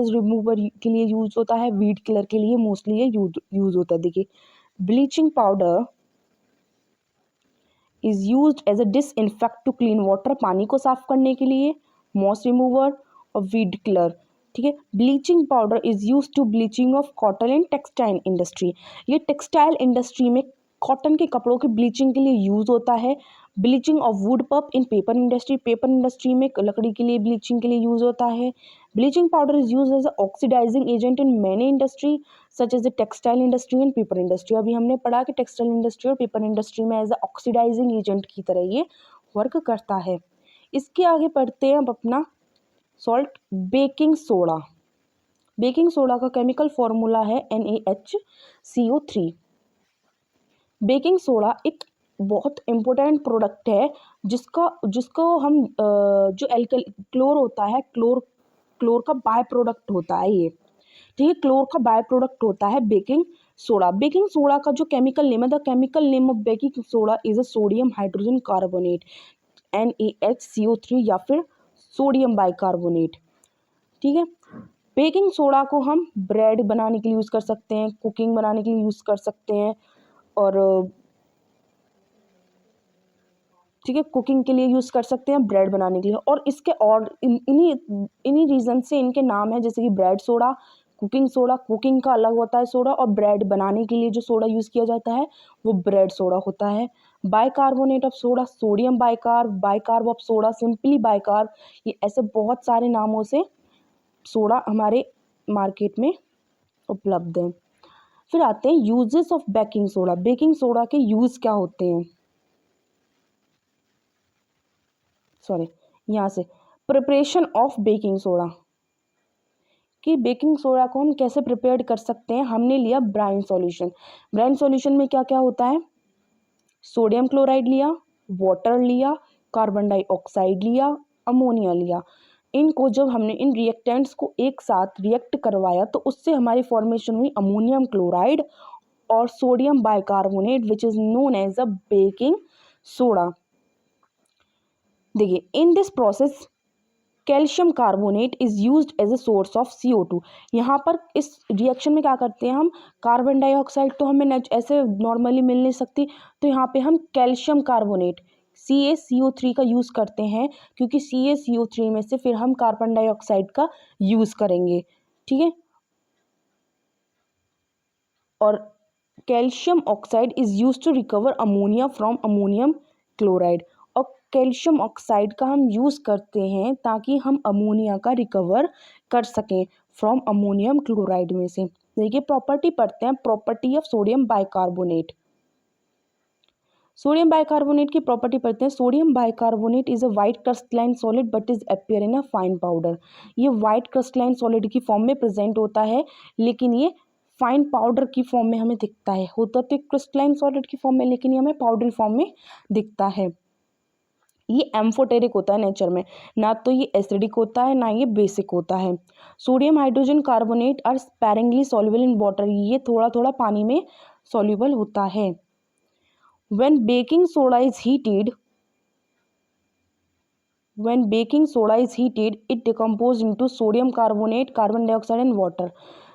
रिमूवर के लिए यूज़ होता है। वीड किलर के लिए मोस्टली ये यूज़ होता है। देखिए, bleaching powder is used as a disinfect to clean water, पानी को साफ करने के लिए, मॉस रिमूवर और वीड किलर। ठीक है, bleaching powder is use to bleaching of cotton and textile industry. ये टेक्सटाइल इंडस्ट्री में कॉटन के कपड़ों की ब्लीचिंग के लिए यूज़ होता है। Bleaching of wood pulp in paper industry, paper industry में लकड़ी के लिए ब्लीचिंग के लिए यूज़ होता है। Bleaching powder is use as oxidising agent in many industry such as the textile industry and paper industry. अभी हमने पढ़ा कि टेक्सटाइल इंडस्ट्री और पेपर इंडस्ट्री में एज अ ऑक्सीडाइजिंग एजेंट की तरह ये वर्क करता है। इसके आगे पढ़ते हैं अब अपना salt baking soda. Baking soda का केमिकल फॉर्मूला है NaHCO3। बेकिंग सोडा एक बहुत इम्पोर्टेंट प्रोडक्ट है जिसको हम जो क्लोर होता है, क्लोर का बाय प्रोडक्ट होता है ये। ठीक है, क्लोर का बाय प्रोडक्ट होता है बेकिंग सोडा। बेकिंग सोडा का जो केमिकल नेम है, the chemical name of baking soda is a sodium hydrogen carbonate NaHCO3 या फिर सोडियम बाइकार्बोनेट। ठीक है, बेकिंग सोडा को हम ब्रेड बनाने के लिए यूज़ कर सकते हैं, कुकिंग बनाने के लिए यूज़ कर सकते हैं, और ठीक है, कुकिंग के लिए यूज़ कर सकते हैं, ब्रेड बनाने के लिए। और इसके और इन्हीं रीज़न से इनके नाम है, जैसे कि ब्रेड सोडा, कुकिंग का अलग होता है सोडा, और ब्रेड बनाने के लिए जो सोडा यूज़ किया जाता है वो ब्रेड सोडा होता है। Bicarbonate of soda, sodium bicarb of soda, simply bicarb. ये ऐसे बहुत सारे नामों से सोडा हमारे मार्केट में उपलब्ध है। फिर आते हैं uses of baking soda. Baking soda के यूज़ क्या होते हैं, यहाँ से प्रिपरेशन ऑफ बेकिंग सोडा, कि बेकिंग सोडा को हम कैसे प्रिपेयर कर सकते हैं। हमने लिया ब्राइन सॉल्यूशन। ब्राइन सॉल्यूशन में क्या क्या होता है, सोडियम क्लोराइड लिया, वाटर लिया, कार्बन डाइऑक्साइड लिया, अमोनिया लिया। इनको जब हमने इन रिएक्टेंट्स को एक साथ रिएक्ट करवाया तो उससे हमारी फॉर्मेशन हुई अमोनियम क्लोराइड और sodium bicarbonate which is known as a baking soda. देखिए, in this process calcium carbonate is used as a source of CO2। यहाँ पर इस रिएक्शन में क्या करते हैं हम, कार्बन डाइऑक्साइड तो हमें ऐसे नॉर्मली मिल नहीं सकती, तो यहाँ पे हम कैल्शियम कार्बोनेट CaCO3 का यूज़ करते हैं, क्योंकि CaCO3 में से फिर हम कार्बन डाइऑक्साइड का यूज़ करेंगे। ठीक है, और calcium oxide is use to recover ammonia from ammonium chloride. और कैल्शियम ऑक्साइड का हम यूज़ करते हैं ताकि हम अमोनिया का रिकवर कर सकें फ्रॉम अमोनियम क्लोराइड में से। देखिए, प्रॉपर्टी पढ़ते हैं, property of sodium bicarbonate. Sodium bicarbonate की प्रॉपर्टी पढ़ते हैं। Sodium bicarbonate is a white crystalline solid but is appear in a fine powder. ये वाइट क्रिस्टलाइन सॉलिड की फॉर्म में प्रेजेंट होता है, लेकिन ये फाइन पाउडर की फॉर्म में हमें दिखता है। होता तो क्रिस्टलाइन सॉलिड की फॉर्म में, लेकिन ये हमें पाउडर फॉर्म में दिखता है। ये एम्फोटेरिक होता है नेचर में, ना तो ये एसिडिक होता है ना ये बेसिक होता है। Sodium hydrogen carbonate are sparingly soluble in water. ये थोड़ा थोड़ा पानी में सॉल्युबल होता है। When baking soda is heated, it decomposes into sodium carbonate, carbon dioxide and water.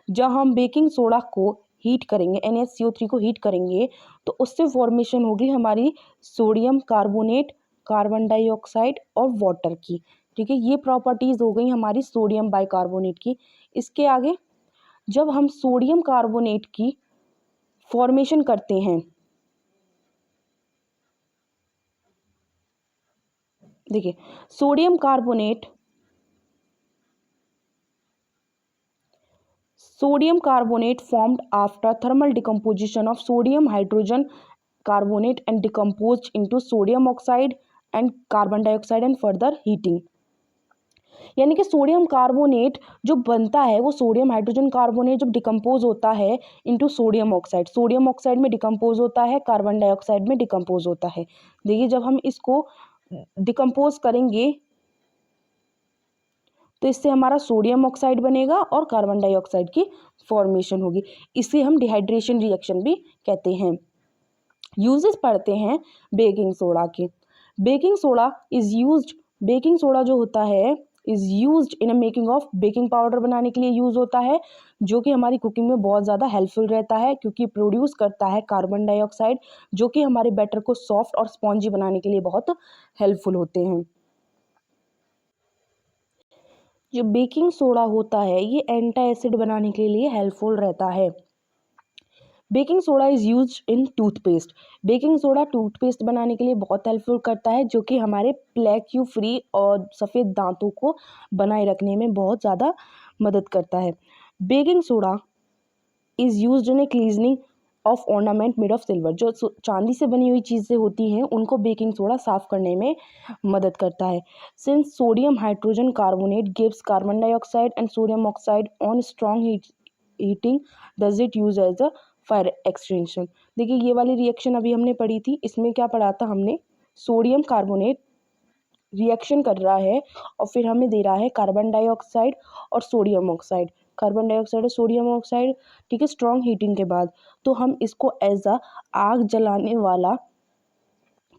जब हम बेकिंग सोडा को हीट करेंगे, NaCO3 को हीट करेंगे, तो उससे फॉर्मेशन होगी हमारी सोडियम कार्बोनेट, कार्बन डाइऑक्साइड और वाटर की। ठीक है, ये प्रॉपर्टीज़ हो गई हमारी सोडियम बाइकार्बोनेट की। इसके आगे जब हम सोडियम कार्बोनेट की फॉर्मेशन करते हैं, देखिए sodium carbonate formed after thermal decomposition of sodium hydrogen carbonate and decomposed into sodium oxide and carbon dioxide and further heating। यानी कि सोडियम कार्बोनेट जो बनता है वो सोडियम हाइड्रोजन कार्बोनेट जब डिकम्पोज होता है इनटू सोडियम ऑक्साइड में डिकम्पोज होता है, कार्बन डाइऑक्साइड में डिकम्पोज होता है। देखिए जब हम इसको डिकम्पोज करेंगे तो इससे हमारा सोडियम ऑक्साइड बनेगा और कार्बन डाइऑक्साइड की फॉर्मेशन होगी। इसे हम डिहाइड्रेशन रिएक्शन भी कहते हैं। यूजेस पढ़ते हैं बेकिंग सोडा के। बेकिंग सोडा जो होता है is used in a making of baking powder बनाने के लिए यूज़ होता है, जो कि हमारी कुकिंग में बहुत ज़्यादा हेल्पफुल रहता है क्योंकि प्रोड्यूस करता है कार्बन डाइऑक्साइड, जो कि हमारे बैटर को सॉफ्ट और स्पॉन्जी बनाने के लिए बहुत हेल्पफुल होते हैं। जो बेकिंग सोडा होता है ये एंटी एसिड बनाने के लिए हेल्पफुल रहता है। Baking soda is use in toothpaste. Baking soda toothpaste बनाने के लिए बहुत हेल्पफुल करता है, जो कि हमारे प्लेक यू फ्री और सफ़ेद दांतों को बनाए रखने में बहुत ज़्यादा मदद करता है। Baking soda is use in a cleansing of ornament made of silver. जो चांदी से बनी हुई चीज़ें होती हैं उनको बेकिंग सोडा साफ़ करने में मदद करता है। Since sodium hydrogen carbonate gives carbon dioxide and sodium oxide on strong heating does it use as a fire extension. देखिए ये वाली रिएक्शन अभी हमने पढ़ी थी, इसमें क्या पढ़ा था हमने, सोडियम कार्बोनेट रिएक्शन कर रहा है और फिर हमें दे रहा है कार्बन डाइऑक्साइड और सोडियम ऑक्साइड, कार्बन डाइऑक्साइड और सोडियम ऑक्साइड। ठीक है, स्ट्रॉन्ग हीटिंग के बाद तो हम इसको एज अ आग जलाने वाला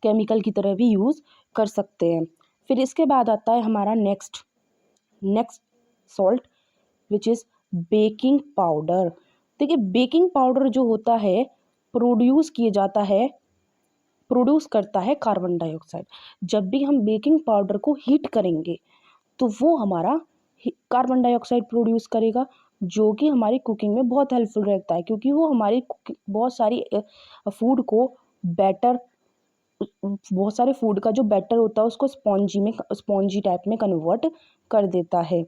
केमिकल की तरह भी यूज़ कर सकते हैं। फिर इसके बाद आता है हमारा next salt which is baking powder. देखिए बेकिंग पाउडर जो होता है प्रोड्यूस करता है कार्बन डाइऑक्साइड। जब भी हम बेकिंग पाउडर को हीट करेंगे तो वो हमारा कार्बन डाइऑक्साइड प्रोड्यूस करेगा, जो कि हमारी कुकिंग में बहुत हेल्पफुल रहता है क्योंकि वो हमारी बहुत सारे फूड का जो बैटर होता है उसको स्पॉन्जी टाइप में कन्वर्ट कर देता है।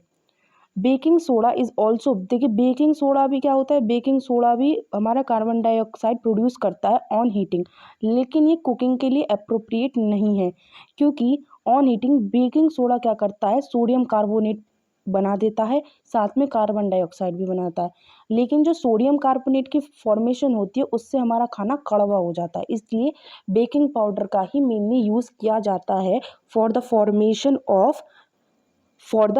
बेकिंग सोडा इज़ ऑल्सो, देखिए बेकिंग सोडा भी क्या होता है, बेकिंग सोडा भी हमारा कार्बन डाइऑक्साइड प्रोड्यूस करता है ऑन हीटिंग, लेकिन ये कुकिंग के लिए अप्रोप्रिएट नहीं है क्योंकि ऑन हीटिंग बेकिंग सोडा क्या करता है, सोडियम कार्बोनेट बना देता है, साथ में कार्बन डाइऑक्साइड भी बनाता है। लेकिन जो सोडियम कार्बोनेट की फॉर्मेशन होती है उससे हमारा खाना कड़वा हो जाता है, इसलिए बेकिंग पाउडर का ही मेनली यूज़ किया जाता है for the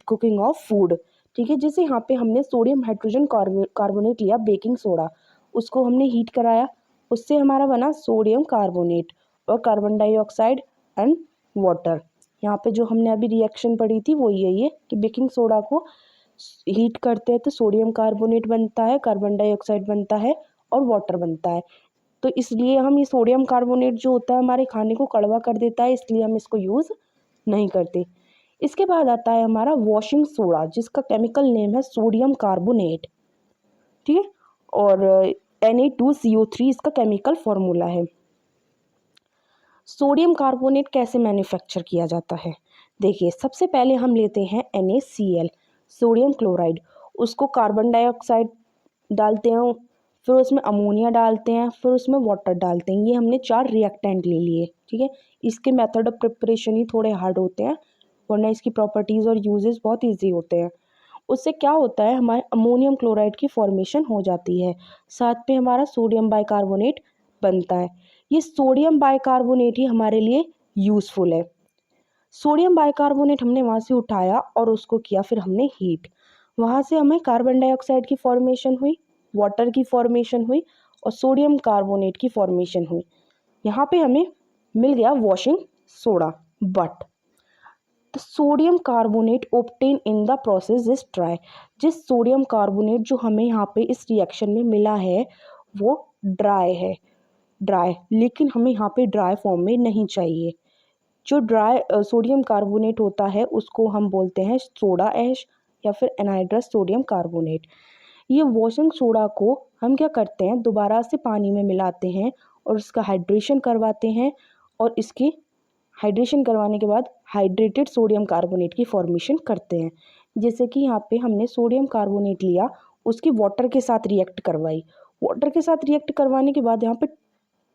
cooking of food. ठीक है, जैसे यहाँ पे हमने सोडियम हाइड्रोजन कार्बोनेट लिया बेकिंग सोडा, उसको हमने हीट कराया, उससे हमारा बना सोडियम कार्बोनेट और कार्बन डाइऑक्साइड एंड वाटर। यहाँ पे जो हमने अभी रिएक्शन पढ़ी थी वो यही है कि बेकिंग सोडा को हीट करते हैं तो सोडियम कार्बोनेट बनता है, कार्बन डाइऑक्साइड बनता है और वाटर बनता है। तो इसलिए हम ये सोडियम कार्बोनेट जो होता है हमारे खाने को कड़वा कर देता है, इसलिए हम इसको यूज़ नहीं करते। इसके बाद आता है हमारा वॉशिंग सोडा, जिसका केमिकल नेम है सोडियम कार्बोनेट। ठीक है, और Na2CO3 इसका केमिकल फॉर्मूला है। सोडियम कार्बोनेट कैसे मैन्युफैक्चर किया जाता है, देखिए सबसे पहले हम लेते हैं NaCl सोडियम क्लोराइड, उसको कार्बन डाइऑक्साइड डालते हैं, फिर उसमें अमोनिया डालते हैं, फिर उसमें वाटर डालते हैं। ये हमने 4 रिएक्टेंट ले लिए। ठीक है, इसके मेथड ऑफ प्रिपरेशन ही थोड़े हार्ड होते हैं, वरना इसकी प्रॉपर्टीज़ और यूजेस बहुत ईजी होते हैं। उससे क्या होता है, हमारे अमोनियम क्लोराइड की फॉर्मेशन हो जाती है, साथ में हमारा सोडियम बाइकार्बोनेट बनता है। ये सोडियम बाइकार्बोनेट ही हमारे लिए यूज़फुल है। सोडियम बाइकार्बोनेट हमने वहाँ से उठाया और उसको किया फिर हमने हीट, वहाँ से हमें कार्बन डाइऑक्साइड की फॉर्मेशन हुई, वाटर की फॉर्मेशन हुई और सोडियम कार्बोनेट की फॉर्मेशन हुई। यहाँ पे हमें मिल गया washing soda. But the sodium carbonate obtain in the process is dry. जिस सोडियम कार्बोनेट जो हमें यहाँ पे इस रिएक्शन में मिला है वो ड्राई है, ड्राई, लेकिन हमें यहाँ पे ड्राई फॉर्म में नहीं चाहिए। जो ड्राई सोडियम कार्बोनेट होता है उसको हम बोलते हैं सोडा ऐश या फिर एनहाइड्रस सोडियम कार्बोनेट। ये वॉशिंग सोडा को हम क्या करते हैं, दोबारा से पानी में मिलाते हैं और इसका हाइड्रेशन करवाते हैं, और इसकी हाइड्रेशन करवाने के बाद हाइड्रेटेड सोडियम कार्बोनेट की फॉर्मेशन करते हैं। जैसे कि यहाँ पे हमने सोडियम कार्बोनेट लिया, उसकी वाटर के साथ रिएक्ट करवाई, वाटर के साथ रिएक्ट करवाने के बाद यहाँ पे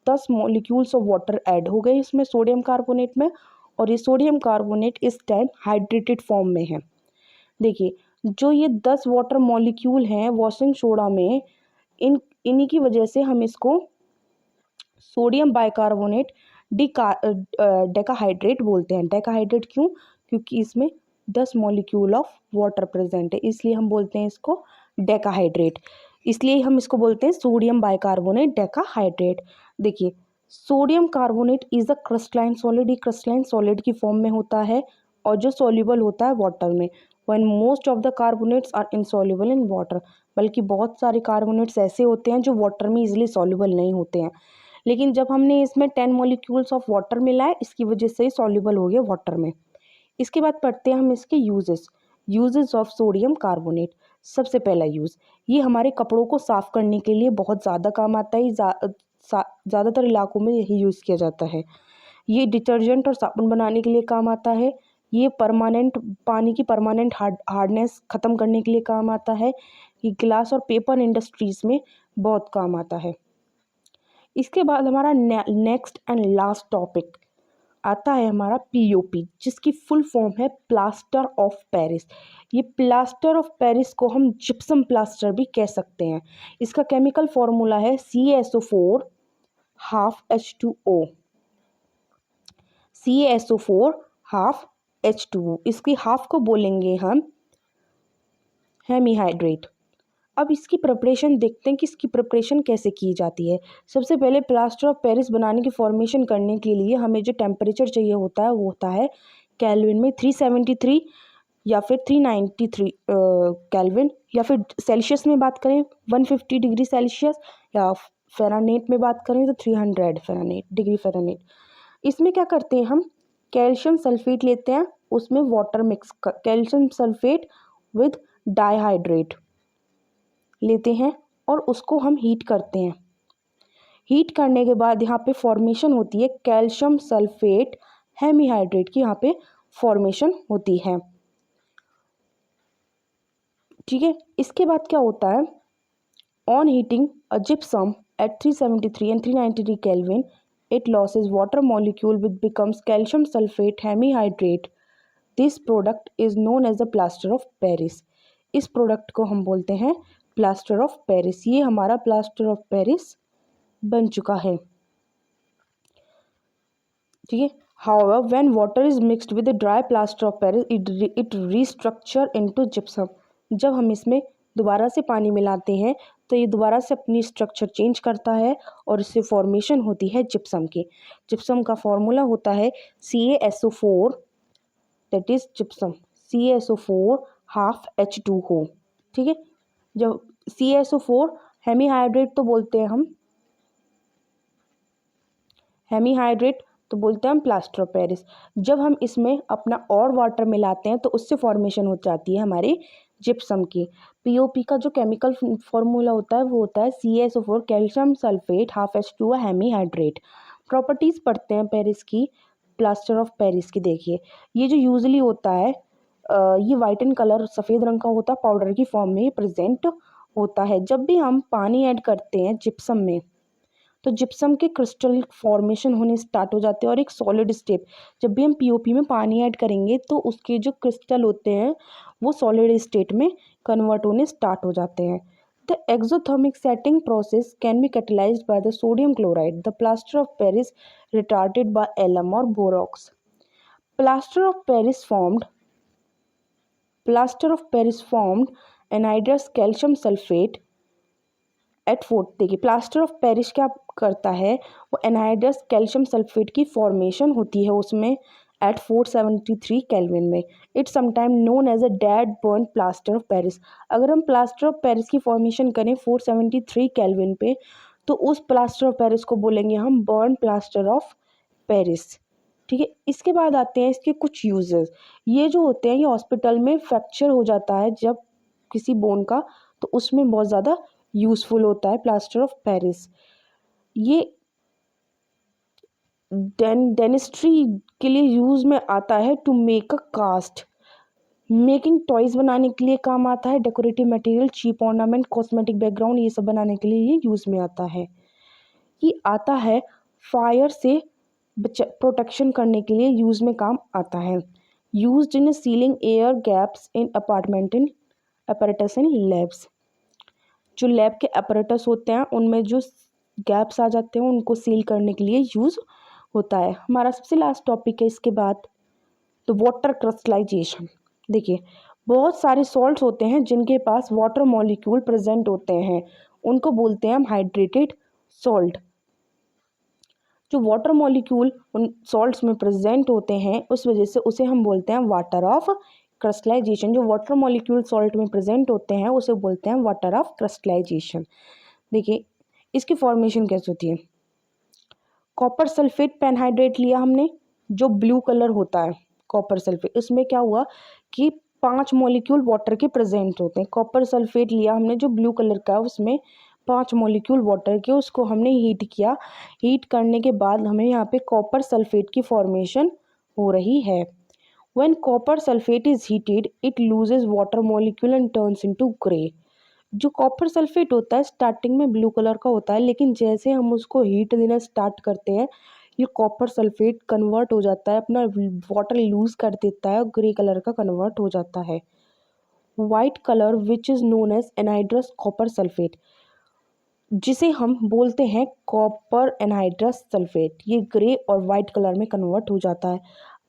10 मॉलिक्यूल्स ऑफ वाटर ऐड हो गए इसमें सोडियम कार्बोनेट में, और ये सोडियम कार्बोनेट इस टाइम हाइड्रेटेड फॉर्म में है। देखिए जो ये 10 वाटर मॉलिक्यूल हैं वॉशिंग सोडा में, इन्हीं की वजह से हम इसको सोडियम बाइकार्बोनेट डेकाहाइड्रेट बोलते हैं। डेकाहाइड्रेट क्यों? क्योंकि इसमें 10 मॉलिक्यूल ऑफ वाटर प्रेजेंट है, इसलिए हम बोलते हैं इसको डेकाहाइड्रेट। इसलिए हम इसको बोलते हैं सोडियम बाइकार्बोनेट डेकाहाइड्रेट। देखिए sodium carbonate is a crystalline solid, ये क्रिस्टलाइन सॉलिड की फॉर्म में होता है और जो सॉल्युबल होता है वाटर में। When most of the carbonates are insoluble in water, बल्कि बहुत सारे कार्बोनेट्स ऐसे होते हैं जो वाटर में इजीली सॉल्युबल नहीं होते हैं, लेकिन जब हमने इसमें 10 मॉलिक्यूल्स ऑफ वाटर मिलाए इसकी वजह से ही सॉल्युबल हो गया वाटर में। इसके बाद पढ़ते हैं हम इसके यूजेस ऑफ सोडियम कार्बोनेट। सबसे पहला यूज़, ये हमारे कपड़ों को साफ़ करने के लिए बहुत ज़्यादा काम आता है। ज़्यादातर इलाकों में यही यूज़ किया जाता है। ये डिटर्जेंट और साबुन बनाने के लिए काम आता है। ये पानी की परमानेंट हार्डनेस ख़त्म करने के लिए काम आता है। ये ग्लास और पेपर इंडस्ट्रीज़ में बहुत काम आता है। इसके बाद हमारा नेक्स्ट एंड लास्ट टॉपिक आता है हमारा पीओपी, जिसकी फुल फॉर्म है प्लास्टर ऑफ पेरिस। ये प्लास्टर ऑफ पेरिस को हम जिप्सम प्लास्टर भी कह सकते हैं। इसका केमिकल फॉर्मूला है CaSO4 half H2O, CaSO4 half H2O। इसकी हाफ को बोलेंगे हम हेमीहाइड्रेट। अब इसकी प्रिपरेशन देखते हैं कि इसकी प्रिपरेशन कैसे की जाती है। सबसे पहले प्लास्टर ऑफ पेरिस बनाने की फॉर्मेशन करने के लिए हमें जो टेम्परेचर चाहिए होता है वो होता है केल्विन में 373 या फिर 393 केल्विन, या फिर सेल्सियस में बात करें 150 डिग्री सेल्सियस, या फ़ारेनहाइट में बात करें तो 300 फ़ारेनहाइट डिग्री फ़ारेनहाइट। इसमें क्या करते हैं, हम कैल्शियम सल्फेट लेते हैं, उसमें water mix calcium sulphate with dihydrate लेते हैं और उसको हम हीट करते हैं। हीट करने के बाद यहाँ पे फॉर्मेशन होती है कैल्शियम सल्फेट हेमीहाइड्रेट की, यहाँ पे फॉर्मेशन होती है। ठीक है, इसके बाद क्या होता है, on heating a gypsum at 373 and 393 Kelvin, it loses water molecule which becomes calcium sulfate hemihydrate. This product is known as the plaster of Paris. इस प्रोडक्ट को हम बोलते हैं प्लास्टर ऑफ पेरिस। ये हमारा प्लास्टर ऑफ पेरिस बन चुका है। ठीक है, however when water is mixed with the dry plaster of Paris it restructure into gypsum। जब हम इसमें दोबारा से पानी मिलाते हैं तो ये दोबारा से अपनी स्ट्रक्चर चेंज करता है और इससे फॉर्मेशन होती है जिप्सम की। जिप्सम का फॉर्मूला होता है CaSO4, that is gypsum, CaSO4 half H2O। ठीक है, जब CaSO4 हेमीहाइड्रेट तो बोलते हैं हम, हेमीहाइड्रेट तो बोलते हैं हम प्लास्टर ऑफ पेरिस। जब हम इसमें अपना और वाटर मिलाते हैं तो उससे फॉर्मेशन हो जाती है हमारी जिप्सम की। पीओपी का जो केमिकल फॉर्मूला होता है वो होता है CaSO4 calcium sulphate half H2O hemihydrate. Properties पढ़ते हैं पेरिस की, प्लास्टर ऑफ पेरिस की। देखिए ये जो यूजली होता है ये वाइट इन कलर, सफ़ेद रंग का होता है, पाउडर की फॉर्म में प्रेजेंट होता है। जब भी हम पानी ऐड करते हैं जिप्सम में तो जिप्सम के क्रिस्टल फॉर्मेशन होने स्टार्ट हो जाते हैं और एक सॉलिड स्टेप, जब भी हम पीओपी में पानी ऐड करेंगे तो उसके जो क्रिस्टल होते हैं वो सॉलिड स्टेट में कन्वर्ट होने स्टार्ट हो जाते हैं। The exothermic setting process can be catalysed by the sodium chloride. The plaster of Paris retarded by alum और borax. Plaster of Paris formed anhydrous calcium sulphate at 4। देखिए plaster of Paris क्या करता है, वो anhydrous calcium sulphate की formation होती है उसमें एट 473 केल्विन में। It's sometime known as a dead burn plaster of Paris. अगर हम प्लास्टर ऑफ पेरिस की फॉर्मेशन करें 473 केल्विन पे, तो उस प्लास्टर ऑफ पेरिस को बोलेंगे हम बर्न प्लास्टर ऑफ पेरिस। ठीक है, इसके बाद आते हैं इसके कुछ यूजेस। ये जो होते हैं, ये हॉस्पिटल में फ्रैक्चर हो जाता है जब किसी बोन का, तो उसमें बहुत ज़्यादा यूज़फुल होता है प्लास्टर ऑफ पेरिस। ये डेनिस्ट्री के लिए यूज़ में आता है, to make a cast, making toys बनाने के लिए काम आता है, decorative material, cheap ornament, cosmetic background, ये सब बनाने के लिए ये यूज़ में आता है। ये आता है फायर से प्रोटेक्शन करने के लिए यूज़ में काम आता है। Used in ceiling air gaps in apartment in apparatus in labs. जो लैब के अपैरेटस होते हैं उनमें जो गैप्स आ जाते हैं उनको सील करने के लिए यूज़ होता है। हमारा सबसे लास्ट टॉपिक है इसके बाद, तो वाटर क्रिस्टलाइजेशन। देखिए, बहुत सारे सॉल्ट्स होते हैं जिनके पास वाटर मॉलिक्यूल प्रेजेंट होते हैं, उनको बोलते हैं हम हाइड्रेटेड सॉल्ट। जो वाटर मॉलिक्यूल उन सॉल्ट्स में प्रेजेंट होते हैं उस वजह से उसे हम बोलते हैं वाटर ऑफ क्रिस्टलाइजेशन। जो वाटर मॉलिक्यूल सॉल्ट में प्रेजेंट होते हैं उसे बोलते हैं वाटर ऑफ क्रिस्टलाइजेशन। देखिए, इसकी फॉर्मेशन कैसे होती है। कॉपर सल्फेट पेनहाइड्रेट लिया हमने, जो ब्लू कलर होता है कॉपर सल्फेट, इसमें क्या हुआ कि 5 मॉलिक्यूल वाटर के प्रेजेंट होते हैं। कॉपर सल्फेट लिया हमने जो ब्लू कलर का है, उसमें 5 मॉलिक्यूल वाटर के, उसको हमने हीट किया। हीट करने के बाद हमें यहाँ पे कॉपर सल्फेट की फॉर्मेशन हो रही है। When copper sulphate is heated it loses water molecule and turns into grey. जो कॉपर सल्फेट होता है स्टार्टिंग में ब्लू कलर का होता है, लेकिन जैसे हम उसको हीट देना स्टार्ट करते हैं ये कॉपर सल्फेट कन्वर्ट हो जाता है, अपना वाटर लूज कर देता है और ग्रे कलर का कन्वर्ट हो जाता है। White colour which is known as anhydrous copper sulphate, जिसे हम बोलते हैं कॉपर एनहाइड्रस सल्फेट, ये ग्रे और वाइट कलर में कन्वर्ट हो जाता है।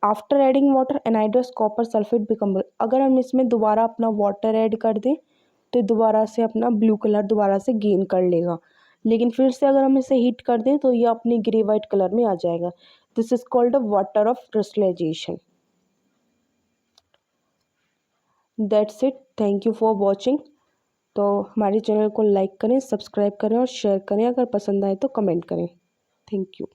After adding water anhydrous copper sulphate become, अगर हम इसमें दोबारा अपना वाटर ऐड कर दें तो दोबारा से अपना ब्लू कलर दोबारा से गेन कर लेगा, लेकिन फिर से अगर हम इसे हीट कर दें तो ये अपने ग्रे वाइट कलर में आ जाएगा। This is called a water of crystallisation. That's it, thank you for watching. तो हमारे चैनल को लाइक करें, सब्सक्राइब करें और शेयर करें। अगर पसंद आए तो कमेंट करें। Thank you.